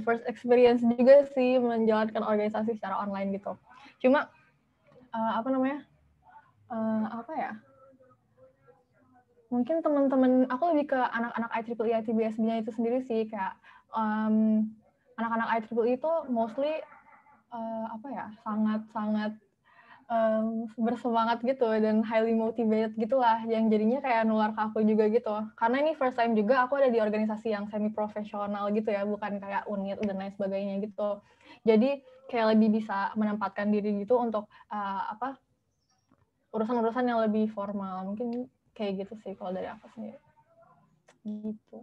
first experience juga sih menjalankan organisasi secara online gitu. Cuma apa ya? Mungkin teman-teman aku lebih ke anak-anak IEEE ITB-SB-nya itu sendiri sih, kayak anak-anak IEEE itu mostly sangat bersemangat gitu dan highly motivated gitulah, yang jadinya kayak nular ke aku juga gitu. Karena ini first time juga aku ada di organisasi yang semi profesional gitu ya, bukan kayak unit dan lain sebagainya gitu. Jadi kayak lebih bisa menempatkan diri gitu untuk urusan-urusan yang lebih formal. Mungkin kayak gitu sih kalau dari aku sendiri. Gitu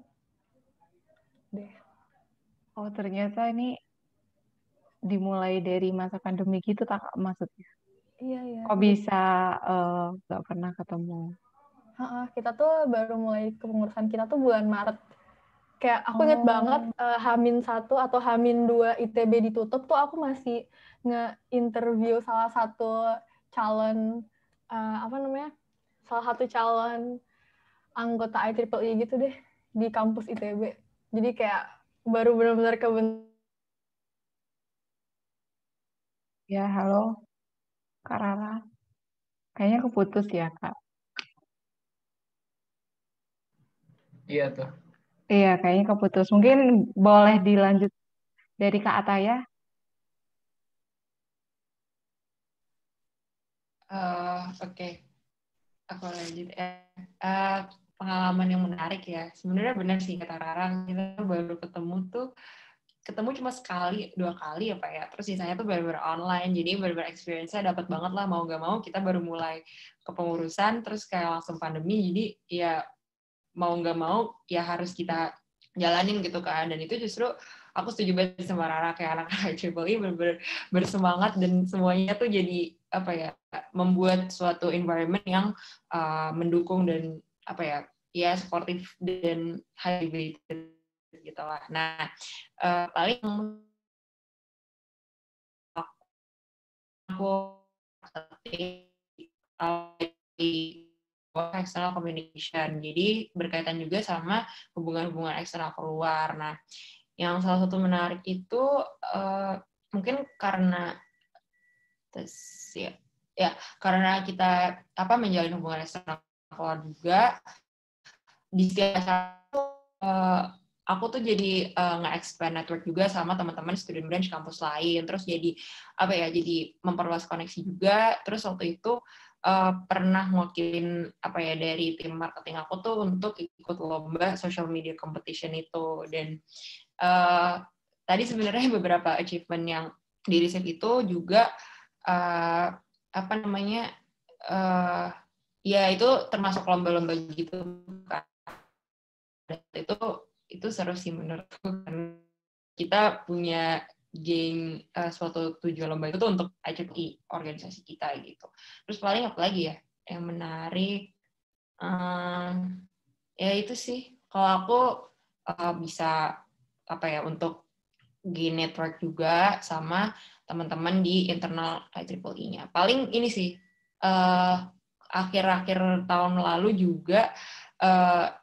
deh. Oh ternyata ini dimulai dari masa pandemi gitu tak maksudnya? Iya. Kok bisa nggak pernah ketemu? Kita tuh baru mulai kepengurusan kita tuh bulan Maret. Kayak aku inget banget H-1 atau H-2 ITB ditutup tuh aku masih nge-interview salah satu calon salah satu calon anggota IEEE gitu deh di kampus ITB. Jadi kayak baru benar-benar Ya halo Kak Rara, kayaknya keputus ya Kak. Iya tuh. Iya kayaknya keputus. Mungkin boleh dilanjut dari Kak Ataya. Oke. Aku lanjut. Pengalaman yang menarik ya. Sebenarnya benar sih kata Rara, kita baru ketemu cuma sekali, 2 kali ya Pak ya. Terus sisanya tuh benar-benar online. Jadi benar-benar experience-nya dapat banget lah, mau nggak mau kita baru mulai kepengurusan, terus kayak langsung pandemi. Jadi ya mau nggak mau ya harus kita jalanin gitu kan. Dan itu justru aku setuju banget sama Rara, kayak anak IEEE benar-benar bersemangat dan semuanya tuh jadi membuat suatu environment yang mendukung dan sportif dan hydrated gitu lah. Nah, paling aku external communication. Jadi berkaitan juga sama hubungan-hubungan eksternal keluar. Nah, yang salah satu menarik itu mungkin karena karena kita menjalin hubungan eksternal keluar juga, di satu aku tuh jadi nge-expand network juga sama teman-teman student branch kampus lain, terus jadi jadi memperluas koneksi juga. Terus waktu itu pernah mewakilin dari tim marketing aku tuh untuk ikut lomba social media competition itu. Dan tadi sebenarnya beberapa achievement yang di receive itu juga ya itu termasuk lomba-lomba gitu kan. Itu seru sih menurutku, kan kita punya geng suatu tujuan lomba itu tuh untuk IEEE organisasi kita gitu. Terus paling apa lagi ya yang menarik, ya itu sih kalau aku bisa untuk gain network juga sama teman-teman di internal IEEE-nya. Paling ini sih akhir-akhir tahun lalu juga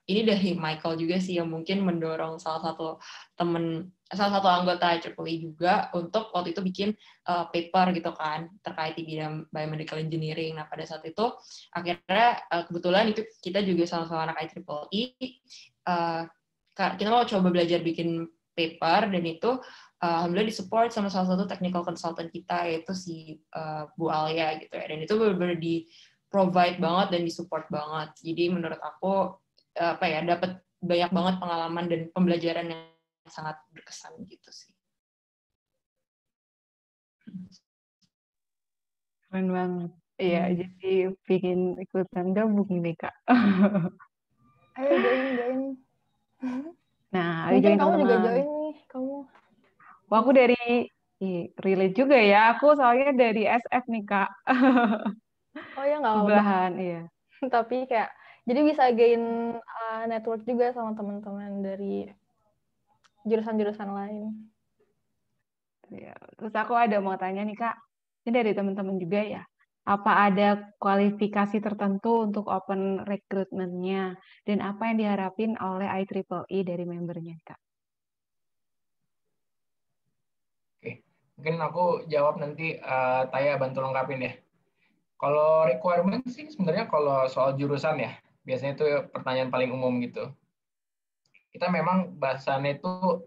ini dari Michael juga sih yang mungkin mendorong salah satu anggota IEEE juga untuk waktu itu bikin paper gitu kan terkait di bidang biomedical engineering. Nah pada saat itu akhirnya kebetulan itu kita juga sama-sama anak IEEE, kita mau coba belajar bikin paper, dan itu alhamdulillah disupport sama salah satu technical consultant kita, yaitu si Bu Alia gitu ya. Dan itu benar-benar di provide banget dan disupport banget. Jadi menurut aku dapat banyak banget pengalaman dan pembelajaran yang sangat berkesan gitu sih. Keren banget. Iya, jadi bikin ikutan gabung nih, Kak. Ayo join. Nah, ayo Mungkin join kamu juga teman-teman. join nih, kamu. Wah, aku dari relate juga ya. Aku soalnya dari SF nih, Kak. Oh ya nggak apa-apa. Sebelahan, iya. Tapi kayak jadi bisa gain network juga sama teman-teman dari jurusan-jurusan lain. Ya. Terus aku ada mau tanya nih, Kak. Ini dari teman-teman juga ya. Apa ada kualifikasi tertentu untuk open recruitment-nya? Dan apa yang diharapin oleh IEEE dari membernya, Kak? Oke, mungkin aku jawab nanti, Taya bantu lengkapin ya. Kalau requirement sih sebenarnya kalau soal jurusan ya, biasanya itu pertanyaan paling umum gitu. Kita memang bahasannya itu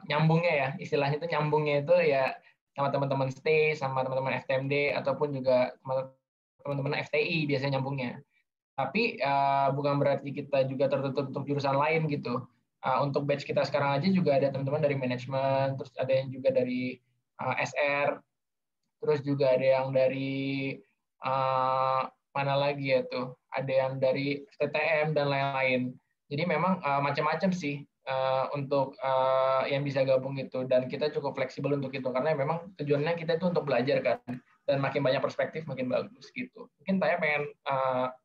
nyambungnya ya, istilahnya itu nyambungnya itu ya sama teman-teman STAY, sama teman-teman FTMD, ataupun juga teman-teman FTI biasanya nyambungnya. Tapi bukan berarti kita juga tertutup untuk jurusan lain gitu. Untuk batch kita sekarang aja juga ada teman-teman dari manajemen, terus ada yang juga dari SR, terus juga ada yang dari mana lagi ya tuh, ada yang dari TTM dan lain-lain. Jadi memang macam-macam sih untuk yang bisa gabung itu, dan kita cukup fleksibel untuk itu karena memang tujuannya kita itu untuk belajar kan, dan makin banyak perspektif makin bagus gitu. Mungkin Taya pengen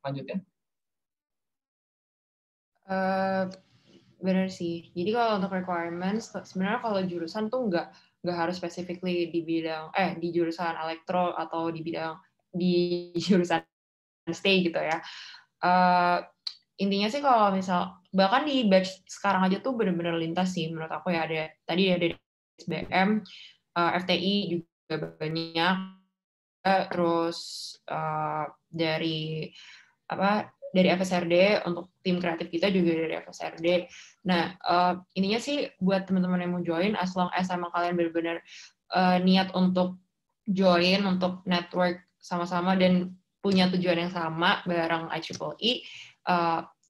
lanjutin? Benar sih. Jadi kalau untuk requirements, sebenarnya kalau jurusan tuh nggak harus specifically di bidang di jurusan elektro atau di jurusan STAY gitu ya. Intinya sih kalau misal bahkan di batch sekarang aja tuh benar-benar lintas sih menurut aku ya, ada dari SBM, FTI juga banyak, terus dari FSRD, untuk tim kreatif kita juga dari FSRD. Nah, intinya sih buat teman-teman yang mau join, as long as emang kalian benar-benar niat untuk join, untuk network sama-sama dan punya tujuan yang sama bareng IEEE,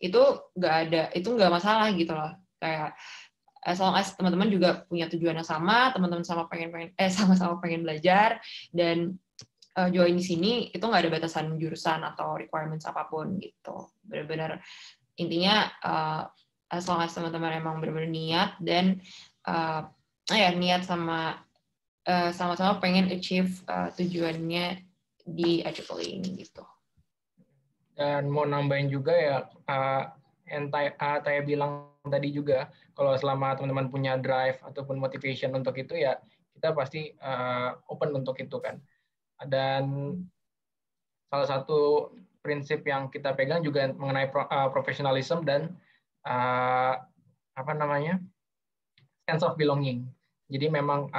itu nggak masalah gitu loh. Kayak as long as teman-teman juga punya tujuan yang sama, teman-teman sama-sama pengen belajar dan join di sini, itu nggak ada batasan jurusan atau requirements apapun gitu. Benar-benar intinya as long as teman-teman emang benar-benar niat dan niat sama-sama pengen achieve tujuannya di IEEE ini gitu. Dan mau nambahin juga ya, yang Taya bilang tadi juga, kalau selama teman-teman punya drive ataupun motivation untuk itu ya, kita pasti open untuk itu kan. Dan salah satu prinsip yang kita pegang juga mengenai professionalism dan sense of belonging. Jadi memang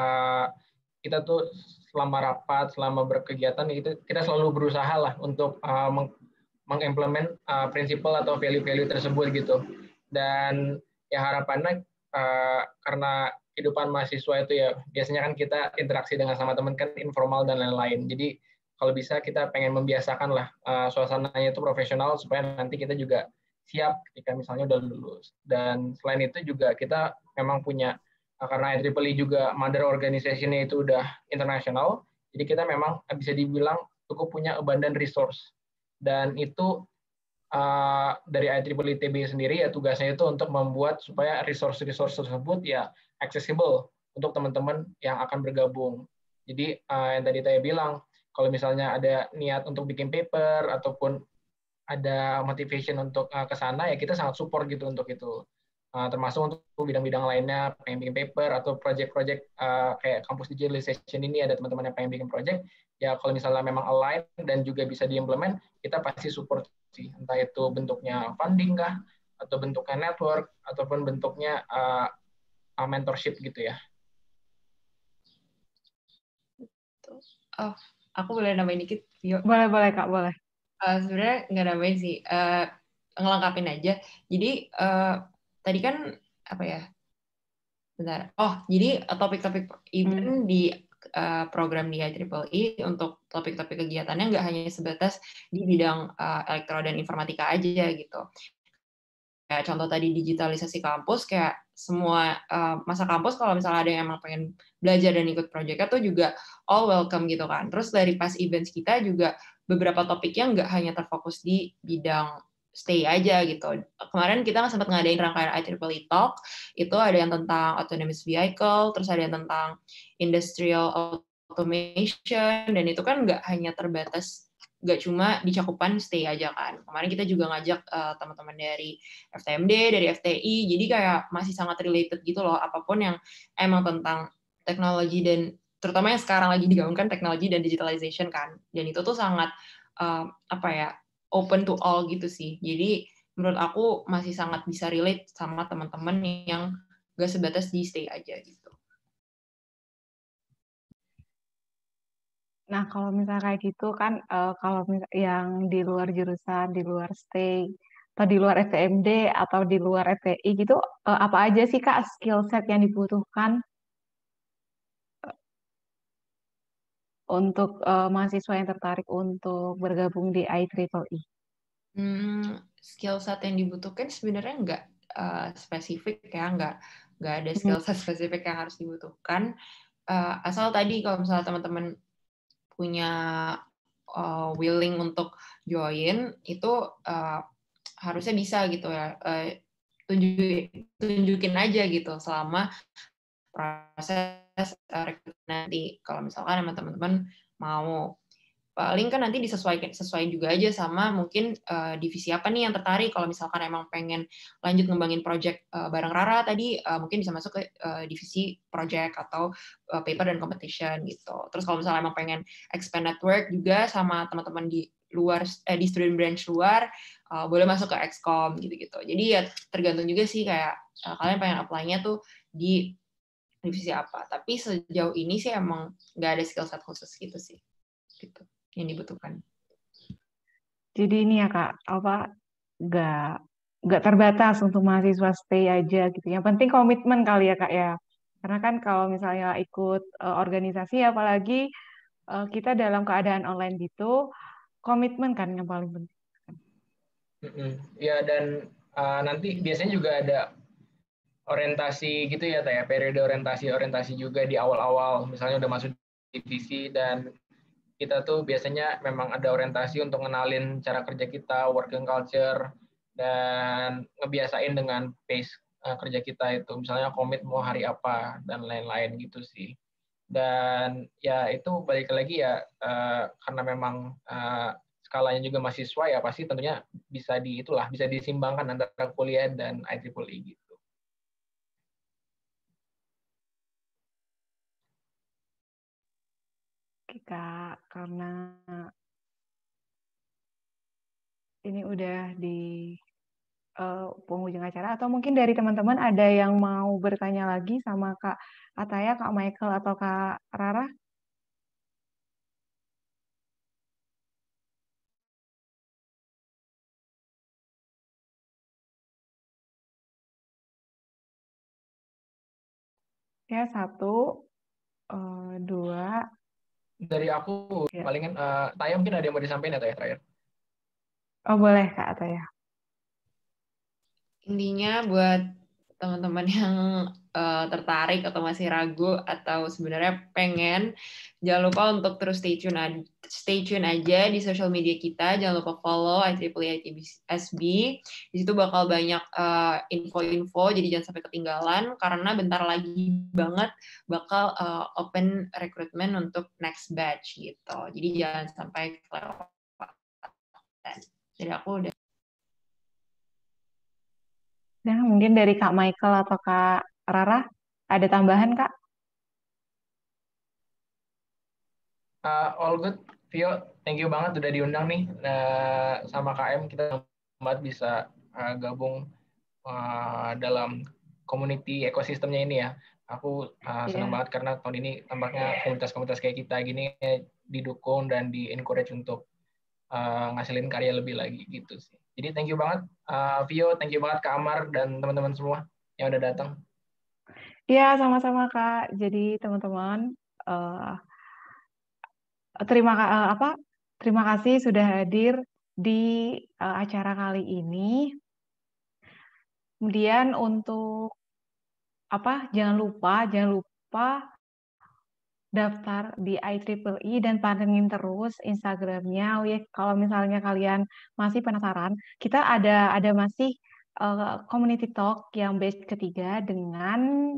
kita tuh selama rapat, selama berkegiatan, kita selalu berusaha lah untuk mengimplement prinsipal atau value-value tersebut gitu. Dan ya harapannya karena kehidupan mahasiswa itu ya biasanya kan kita interaksi dengan sama teman kan informal dan lain-lain. Jadi kalau bisa kita pengen membiasakan lah suasananya itu profesional supaya nanti kita juga siap ketika misalnya udah lulus. Dan selain itu juga kita memang punya, karena IEEE juga mother organization-nya itu udah internasional, jadi kita memang bisa dibilang cukup punya abundant resource. Dan itu dari IEEE TB sendiri ya tugasnya itu untuk membuat supaya resource-resource tersebut ya accessible untuk teman-teman yang akan bergabung. Jadi yang tadi saya bilang, kalau misalnya ada niat untuk bikin paper ataupun ada motivation untuk ke sana, ya kita sangat support gitu untuk itu. Termasuk untuk bidang-bidang lainnya, pengen bikin paper atau project-project kayak kampus digitalization ini, ada teman-teman yang pengen bikin project, ya kalau misalnya memang align dan juga bisa diimplement, kita pasti support sih. Entah itu bentuknya funding kah, atau bentuknya network, ataupun bentuknya mentorship gitu ya. Oh, aku boleh nambahin dikit, Vio? Boleh Kak, boleh. Sebenarnya nggak nambahin sih, ngelengkapin aja. Jadi tadi kan apa ya? Bentar. Oh, jadi topik-topik event di program di IEEE untuk topik-topik kegiatannya nggak hanya sebatas di bidang elektro dan informatika aja gitu. Kayak contoh tadi digitalisasi kampus, kayak semua masa kampus kalau misalnya ada yang emang pengen belajar dan ikut proyeknya tuh juga all welcome gitu kan. Terus dari pas events kita juga beberapa topiknya nggak hanya terfokus di bidang stay aja gitu. Kemarin kita sempat ngadain rangkaian IEEE Talk, itu ada yang tentang autonomous vehicle, terus ada yang tentang industrial automation, dan itu kan nggak hanya terbatas, nggak cuma di cakupan stay aja kan. Kemarin kita juga ngajak teman-teman dari FTMD, dari FTI, jadi kayak masih sangat related gitu loh, apapun yang emang tentang teknologi dan terutama yang sekarang lagi digaungkan teknologi dan digitalization kan. Dan itu tuh sangat open to all gitu sih. Jadi menurut aku masih sangat bisa relate sama teman-teman yang gak sebatas di stay aja gitu. Nah, kalau misalnya kayak gitu kan, kalau yang di luar jurusan, di luar stay, atau di luar FTMD, atau di luar FTI gitu, apa aja sih Kak skill set yang dibutuhkan untuk mahasiswa yang tertarik untuk bergabung di IEEE? Skill set yang dibutuhkan sebenarnya nggak spesifik ya, nggak ada skill set spesifik yang harus dibutuhkan. Asal tadi kalau misalnya teman-teman punya willing untuk join, itu harusnya bisa gitu ya. Tunjukin aja gitu selama proses rekrutmen nanti. Kalau misalkan emang teman-teman mau, paling kan nanti sesuai juga aja sama mungkin divisi apa nih yang tertarik. Kalau misalkan emang pengen lanjut ngembangin project bareng Rara tadi, mungkin bisa masuk ke divisi project atau paper dan competition gitu. Terus kalau misalnya emang pengen expand network juga sama teman-teman di luar, di student branch luar, boleh masuk ke XCOM gitu-gitu. Jadi ya tergantung juga sih kayak kalian pengen apply-nya tuh di divisi apa. Tapi sejauh ini sih emang nggak ada skill set khusus gitu sih, gitu yang dibutuhkan. Jadi ini ya Kak, nggak terbatas untuk mahasiswa stay aja gitu. Yang penting komitmen kali ya Kak ya. Karena kan kalau misalnya ikut organisasi, apalagi kita dalam keadaan online gitu, komitmen kan yang paling penting. Ya, dan nanti biasanya juga ada orientasi gitu ya, Taya, periode orientasi juga di awal-awal, misalnya udah masuk divisi, dan kita tuh biasanya memang ada orientasi untuk ngenalin cara kerja kita, working culture, dan ngebiasain dengan pace kerja kita itu, misalnya komit mau hari apa, dan lain-lain gitu sih. Dan ya itu balik lagi ya, karena memang skalanya juga mahasiswa ya, pasti tentunya bisa disimbangkan antara kuliah dan IEEE gitu. Kak, karena ini udah di penghujung acara, atau mungkin dari teman-teman ada yang mau bertanya lagi sama Kak Ataya, Kak Michael, atau Kak Rara? Ya, 1, 2. Dari aku Ya. palingan Taya mungkin ada yang mau disampaikan ya, Taya, terakhir. Oh, boleh Kak Ataya. Intinya buat teman-teman yang tertarik atau masih ragu atau sebenarnya pengen, jangan lupa untuk terus stay tune aja di social media kita. Jangan lupa follow IEEE ITB-SB. Di situ bakal banyak info-info, jadi jangan sampai ketinggalan karena bentar lagi banget bakal open recruitment untuk next batch gitu. Jadi jangan sampai kelewatan. Jadi aku udah. Nah, mungkin dari Kak Michael atau Kak Rara, ada tambahan Kak? All good, Vio. Thank you banget udah diundang nih sama KM. Kita banget bisa gabung dalam community ekosistemnya ini ya. Aku senang banget karena tahun ini tampaknya komunitas-komunitas kayak kita gini didukung dan di-encourage untuk ngasilin karya lebih lagi gitu sih. Jadi thank you banget Vio, thank you banget Kak Amar dan teman-teman semua yang udah datang. Iya, sama-sama Kak. Jadi teman-teman, eh, terima kasih sudah hadir di acara kali ini. Kemudian untuk jangan lupa daftar di IEEE dan pantengin terus Instagramnya. Ya, kalau misalnya kalian masih penasaran, kita ada masih community talk yang batch ketiga dengan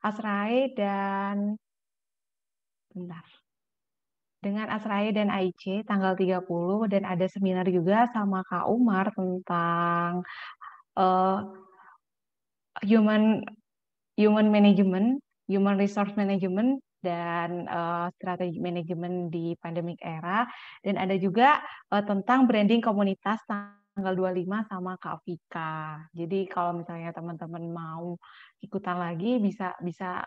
Asrai dan AIC tanggal 30, dan ada seminar juga sama Kak Umar tentang human management, human resource management, dan strategi manajemen di pandemic era. Dan ada juga tentang branding komunitas tanggal 25 sama Kak Vika. Jadi kalau misalnya teman-teman mau ikutan lagi bisa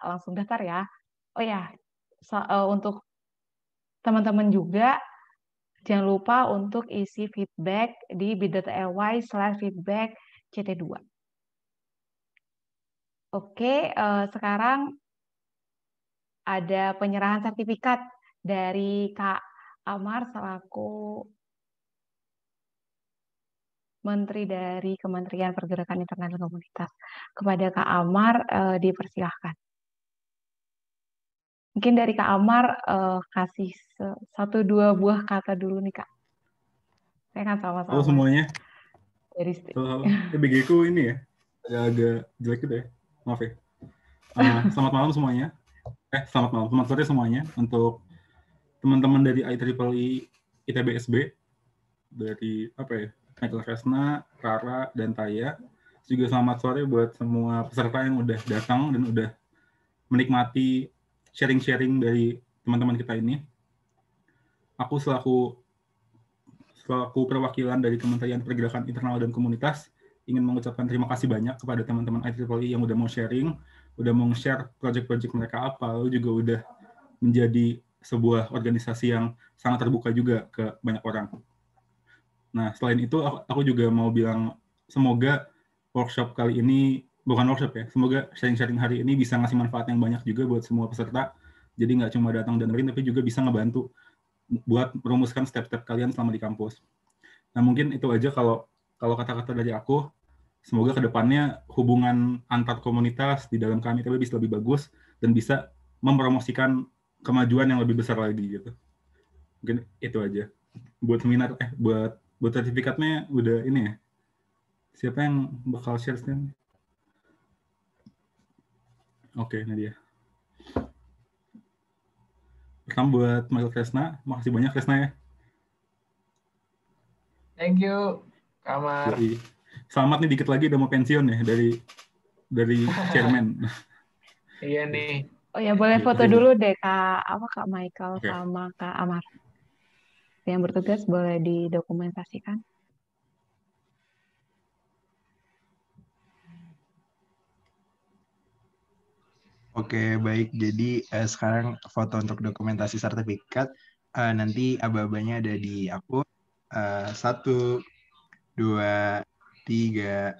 langsung daftar ya. Oh ya, untuk teman-teman juga jangan lupa untuk isi feedback di bit.ly/feedback CT2. Oke, sekarang ada penyerahan sertifikat dari Kak Amar selaku Menteri dari Kementerian Pergerakan Internal dan Komunitas. Kepada Kak Amar, dipersilahkan. Mungkin dari Kak Amar kasih 1-2 buah kata dulu nih Kak. Saya kan sama-sama. Halo semuanya. Dari Halo. BG ku ini ya, agak jelek gitu ya. Maaf ya. Selamat malam semuanya. Selamat sore semuanya untuk teman-teman dari IEEE ITB-SB, dari Michael Kresna, Rara, dan Taya. Juga selamat sore buat semua peserta yang udah datang dan udah menikmati sharing-sharing dari teman-teman kita ini. Aku selaku perwakilan dari Kementerian Pergerakan Internal dan Komunitas ingin mengucapkan terima kasih banyak kepada teman-teman IEEE yang udah mau sharing, udah mau share project-project mereka apa, lalu juga udah menjadi sebuah organisasi yang sangat terbuka juga ke banyak orang. Nah, selain itu aku juga mau bilang semoga workshop kali ini, bukan workshop ya, semoga sharing-sharing hari ini bisa ngasih manfaat yang banyak juga buat semua peserta. Jadi nggak cuma datang dan dengerin, tapi juga bisa ngebantu buat merumuskan step-step kalian selama di kampus. Nah, mungkin itu aja kalau kata-kata dari aku. Semoga kedepannya hubungan antar komunitas di dalam kami ITB bisa lebih bagus dan bisa mempromosikan kemajuan yang lebih besar lagi gitu. Mungkin itu aja. Buat seminar, buat sertifikatnya udah ini ya. Siapa yang bakal share screen? Oke, ini dia. Pertama buat Michael Kresna, makasih banyak Kresna ya. Thank you, Kamar. Selamat nih, dikit lagi udah mau pensiun ya dari chairman. Iya nih. Oh ya, boleh foto dulu deh Kak Michael sama Kak Amar. Yang bertugas boleh didokumentasikan. Oke, baik. Jadi sekarang foto untuk dokumentasi sertifikat. Nanti aba-abanya ada di aku. 1, 2, 3.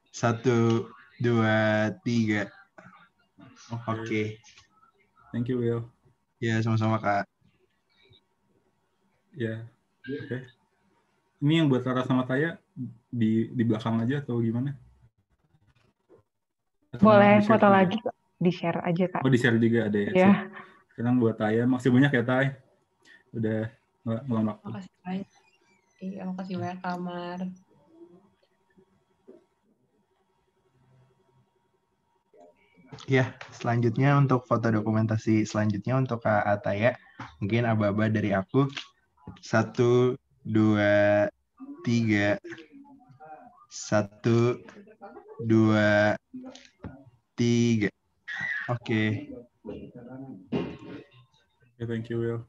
1, 2, 3. Oke. Thank you, Will. Ya, sama-sama, Kak. Ya, oke. Ini yang buat Rara sama Taya di belakang aja atau gimana? Atau boleh foto juga lagi, di-share aja, Kak. Oh, di-share juga ada ya? Iya. Sekarang buat Taya, makasih banyak ya, Tay. Udah ngeluang waktu. Makasih banyak. Iya, makasih banyak, Kamar. Ya, selanjutnya untuk foto dokumentasi selanjutnya untuk Kak Ataya. Mungkin aba-aba dari aku. 1, 2, 3. 1, 2, 3. Oke. Thank you, Will.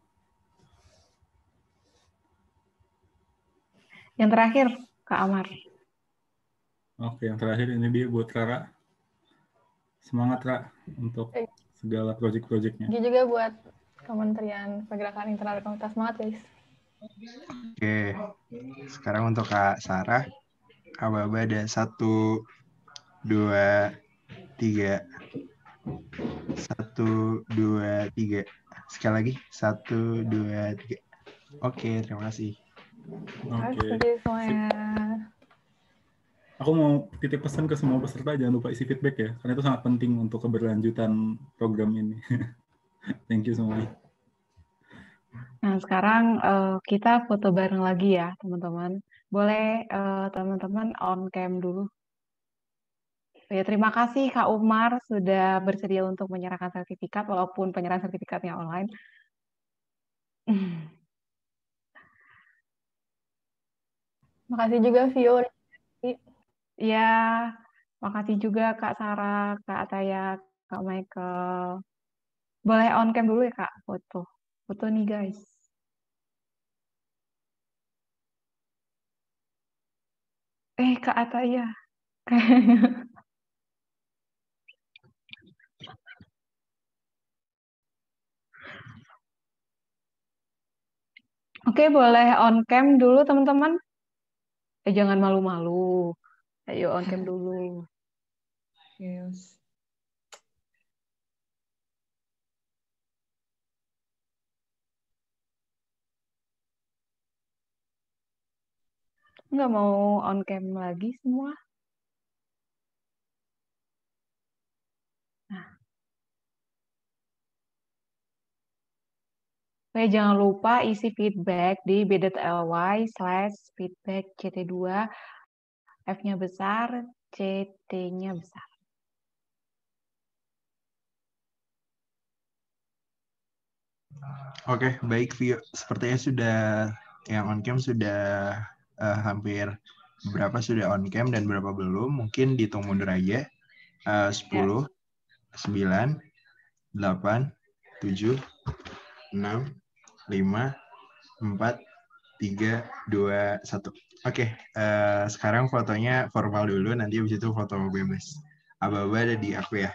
Yang terakhir, Kak Amar. Oke, yang terakhir ini dia buat Rara. Semangat, Ra, untuk segala proyek-proyeknya. Ini juga buat Kementerian Pergerakan Internal dan Komunitas. Semangat, guys. Oke, sekarang untuk Kak Sarah. Aba-aba ada 1, 2, 3. 1, 1, 2, 3. Sekali lagi, 1, 2, 3. Oke, terima kasih. Oke. Kasih semuanya. Aku mau titip pesan ke semua peserta, jangan lupa isi feedback ya, karena itu sangat penting untuk keberlanjutan program ini. Thank you semuanya. Nah, sekarang kita foto bareng lagi ya, teman-teman. Boleh teman-teman on cam dulu. Ya, terima kasih Kak Umar sudah bersedia untuk menyerahkan sertifikat, walaupun penyerahan sertifikatnya online. Makasih juga Vio. Ya, makasih juga Kak Sarah, Kak Ataya, Kak Michael. Boleh on cam dulu ya Kak, foto. Foto nih guys. Kak Ataya. Oke, boleh on cam dulu teman-teman. Jangan malu-malu. Ayo on cam dulu. Yes. Nggak mau on cam lagi semua? Nah. Oke, jangan lupa isi feedback di bit.ly/feedback CT2, F-nya besar, CT-nya besar. Oke, baik Vio. Sepertinya sudah yang on cam sudah hampir berapa sudah on cam dan berapa belum. Mungkin dihitung mundur aja. 10, 9, 8, 7, 6, 5, 4, 3, 2, 1. Oke, sekarang fotonya formal dulu, nanti habis itu foto bebas. Aba-aba ada di aku ya.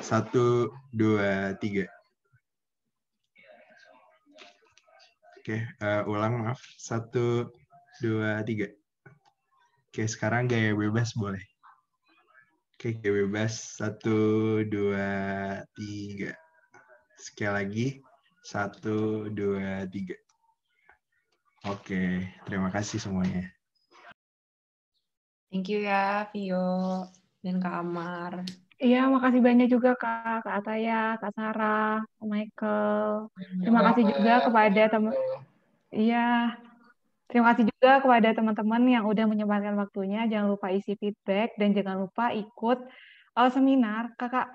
1, 2, 3. Oke, ulang maaf. 1, 2, 3. Oke, sekarang gaya bebas boleh. Oke, gaya bebas. 1, 2, 3. Sekali lagi. 1, 2, 3. Oke, terima kasih semuanya. Thank you ya, Vio dan Kak Amar. Iya, makasih banyak juga Kak Ataya, Kak Sarah, Kak Michael. Terima kasih juga kepada teman. Iya, terima kasih juga kepada teman-teman yang udah menyempatkan waktunya. Jangan lupa isi feedback dan jangan lupa ikut seminar. Kak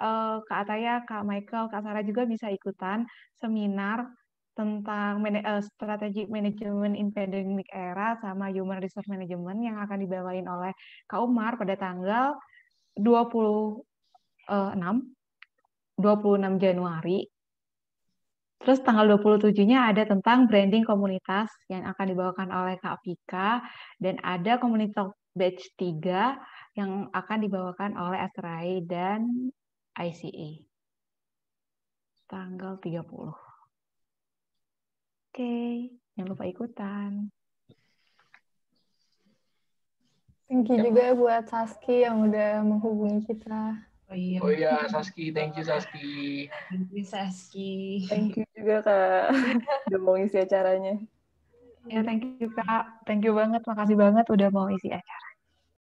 Ataya, Kak Michael, Kak Sarah juga bisa ikutan seminar tentang strategic management in pandemic era sama human resource management yang akan dibawain oleh Kak Umar pada tanggal 26 Januari. Terus tanggal 27-nya ada tentang branding komunitas yang akan dibawakan oleh Kak Vika, dan ada komunitas batch 3 yang akan dibawakan oleh Astrai dan ICA. Tanggal 30. Oke, jangan lupa ikutan. Thank you juga buat Saski yang udah menghubungi kita. Oh iya, Saski, thank you Saski. Thank you, Saski. Thank you juga Kak, udah mau isi acaranya. Ya, thank you Kak. Thank you banget, makasih banget udah mau isi acara.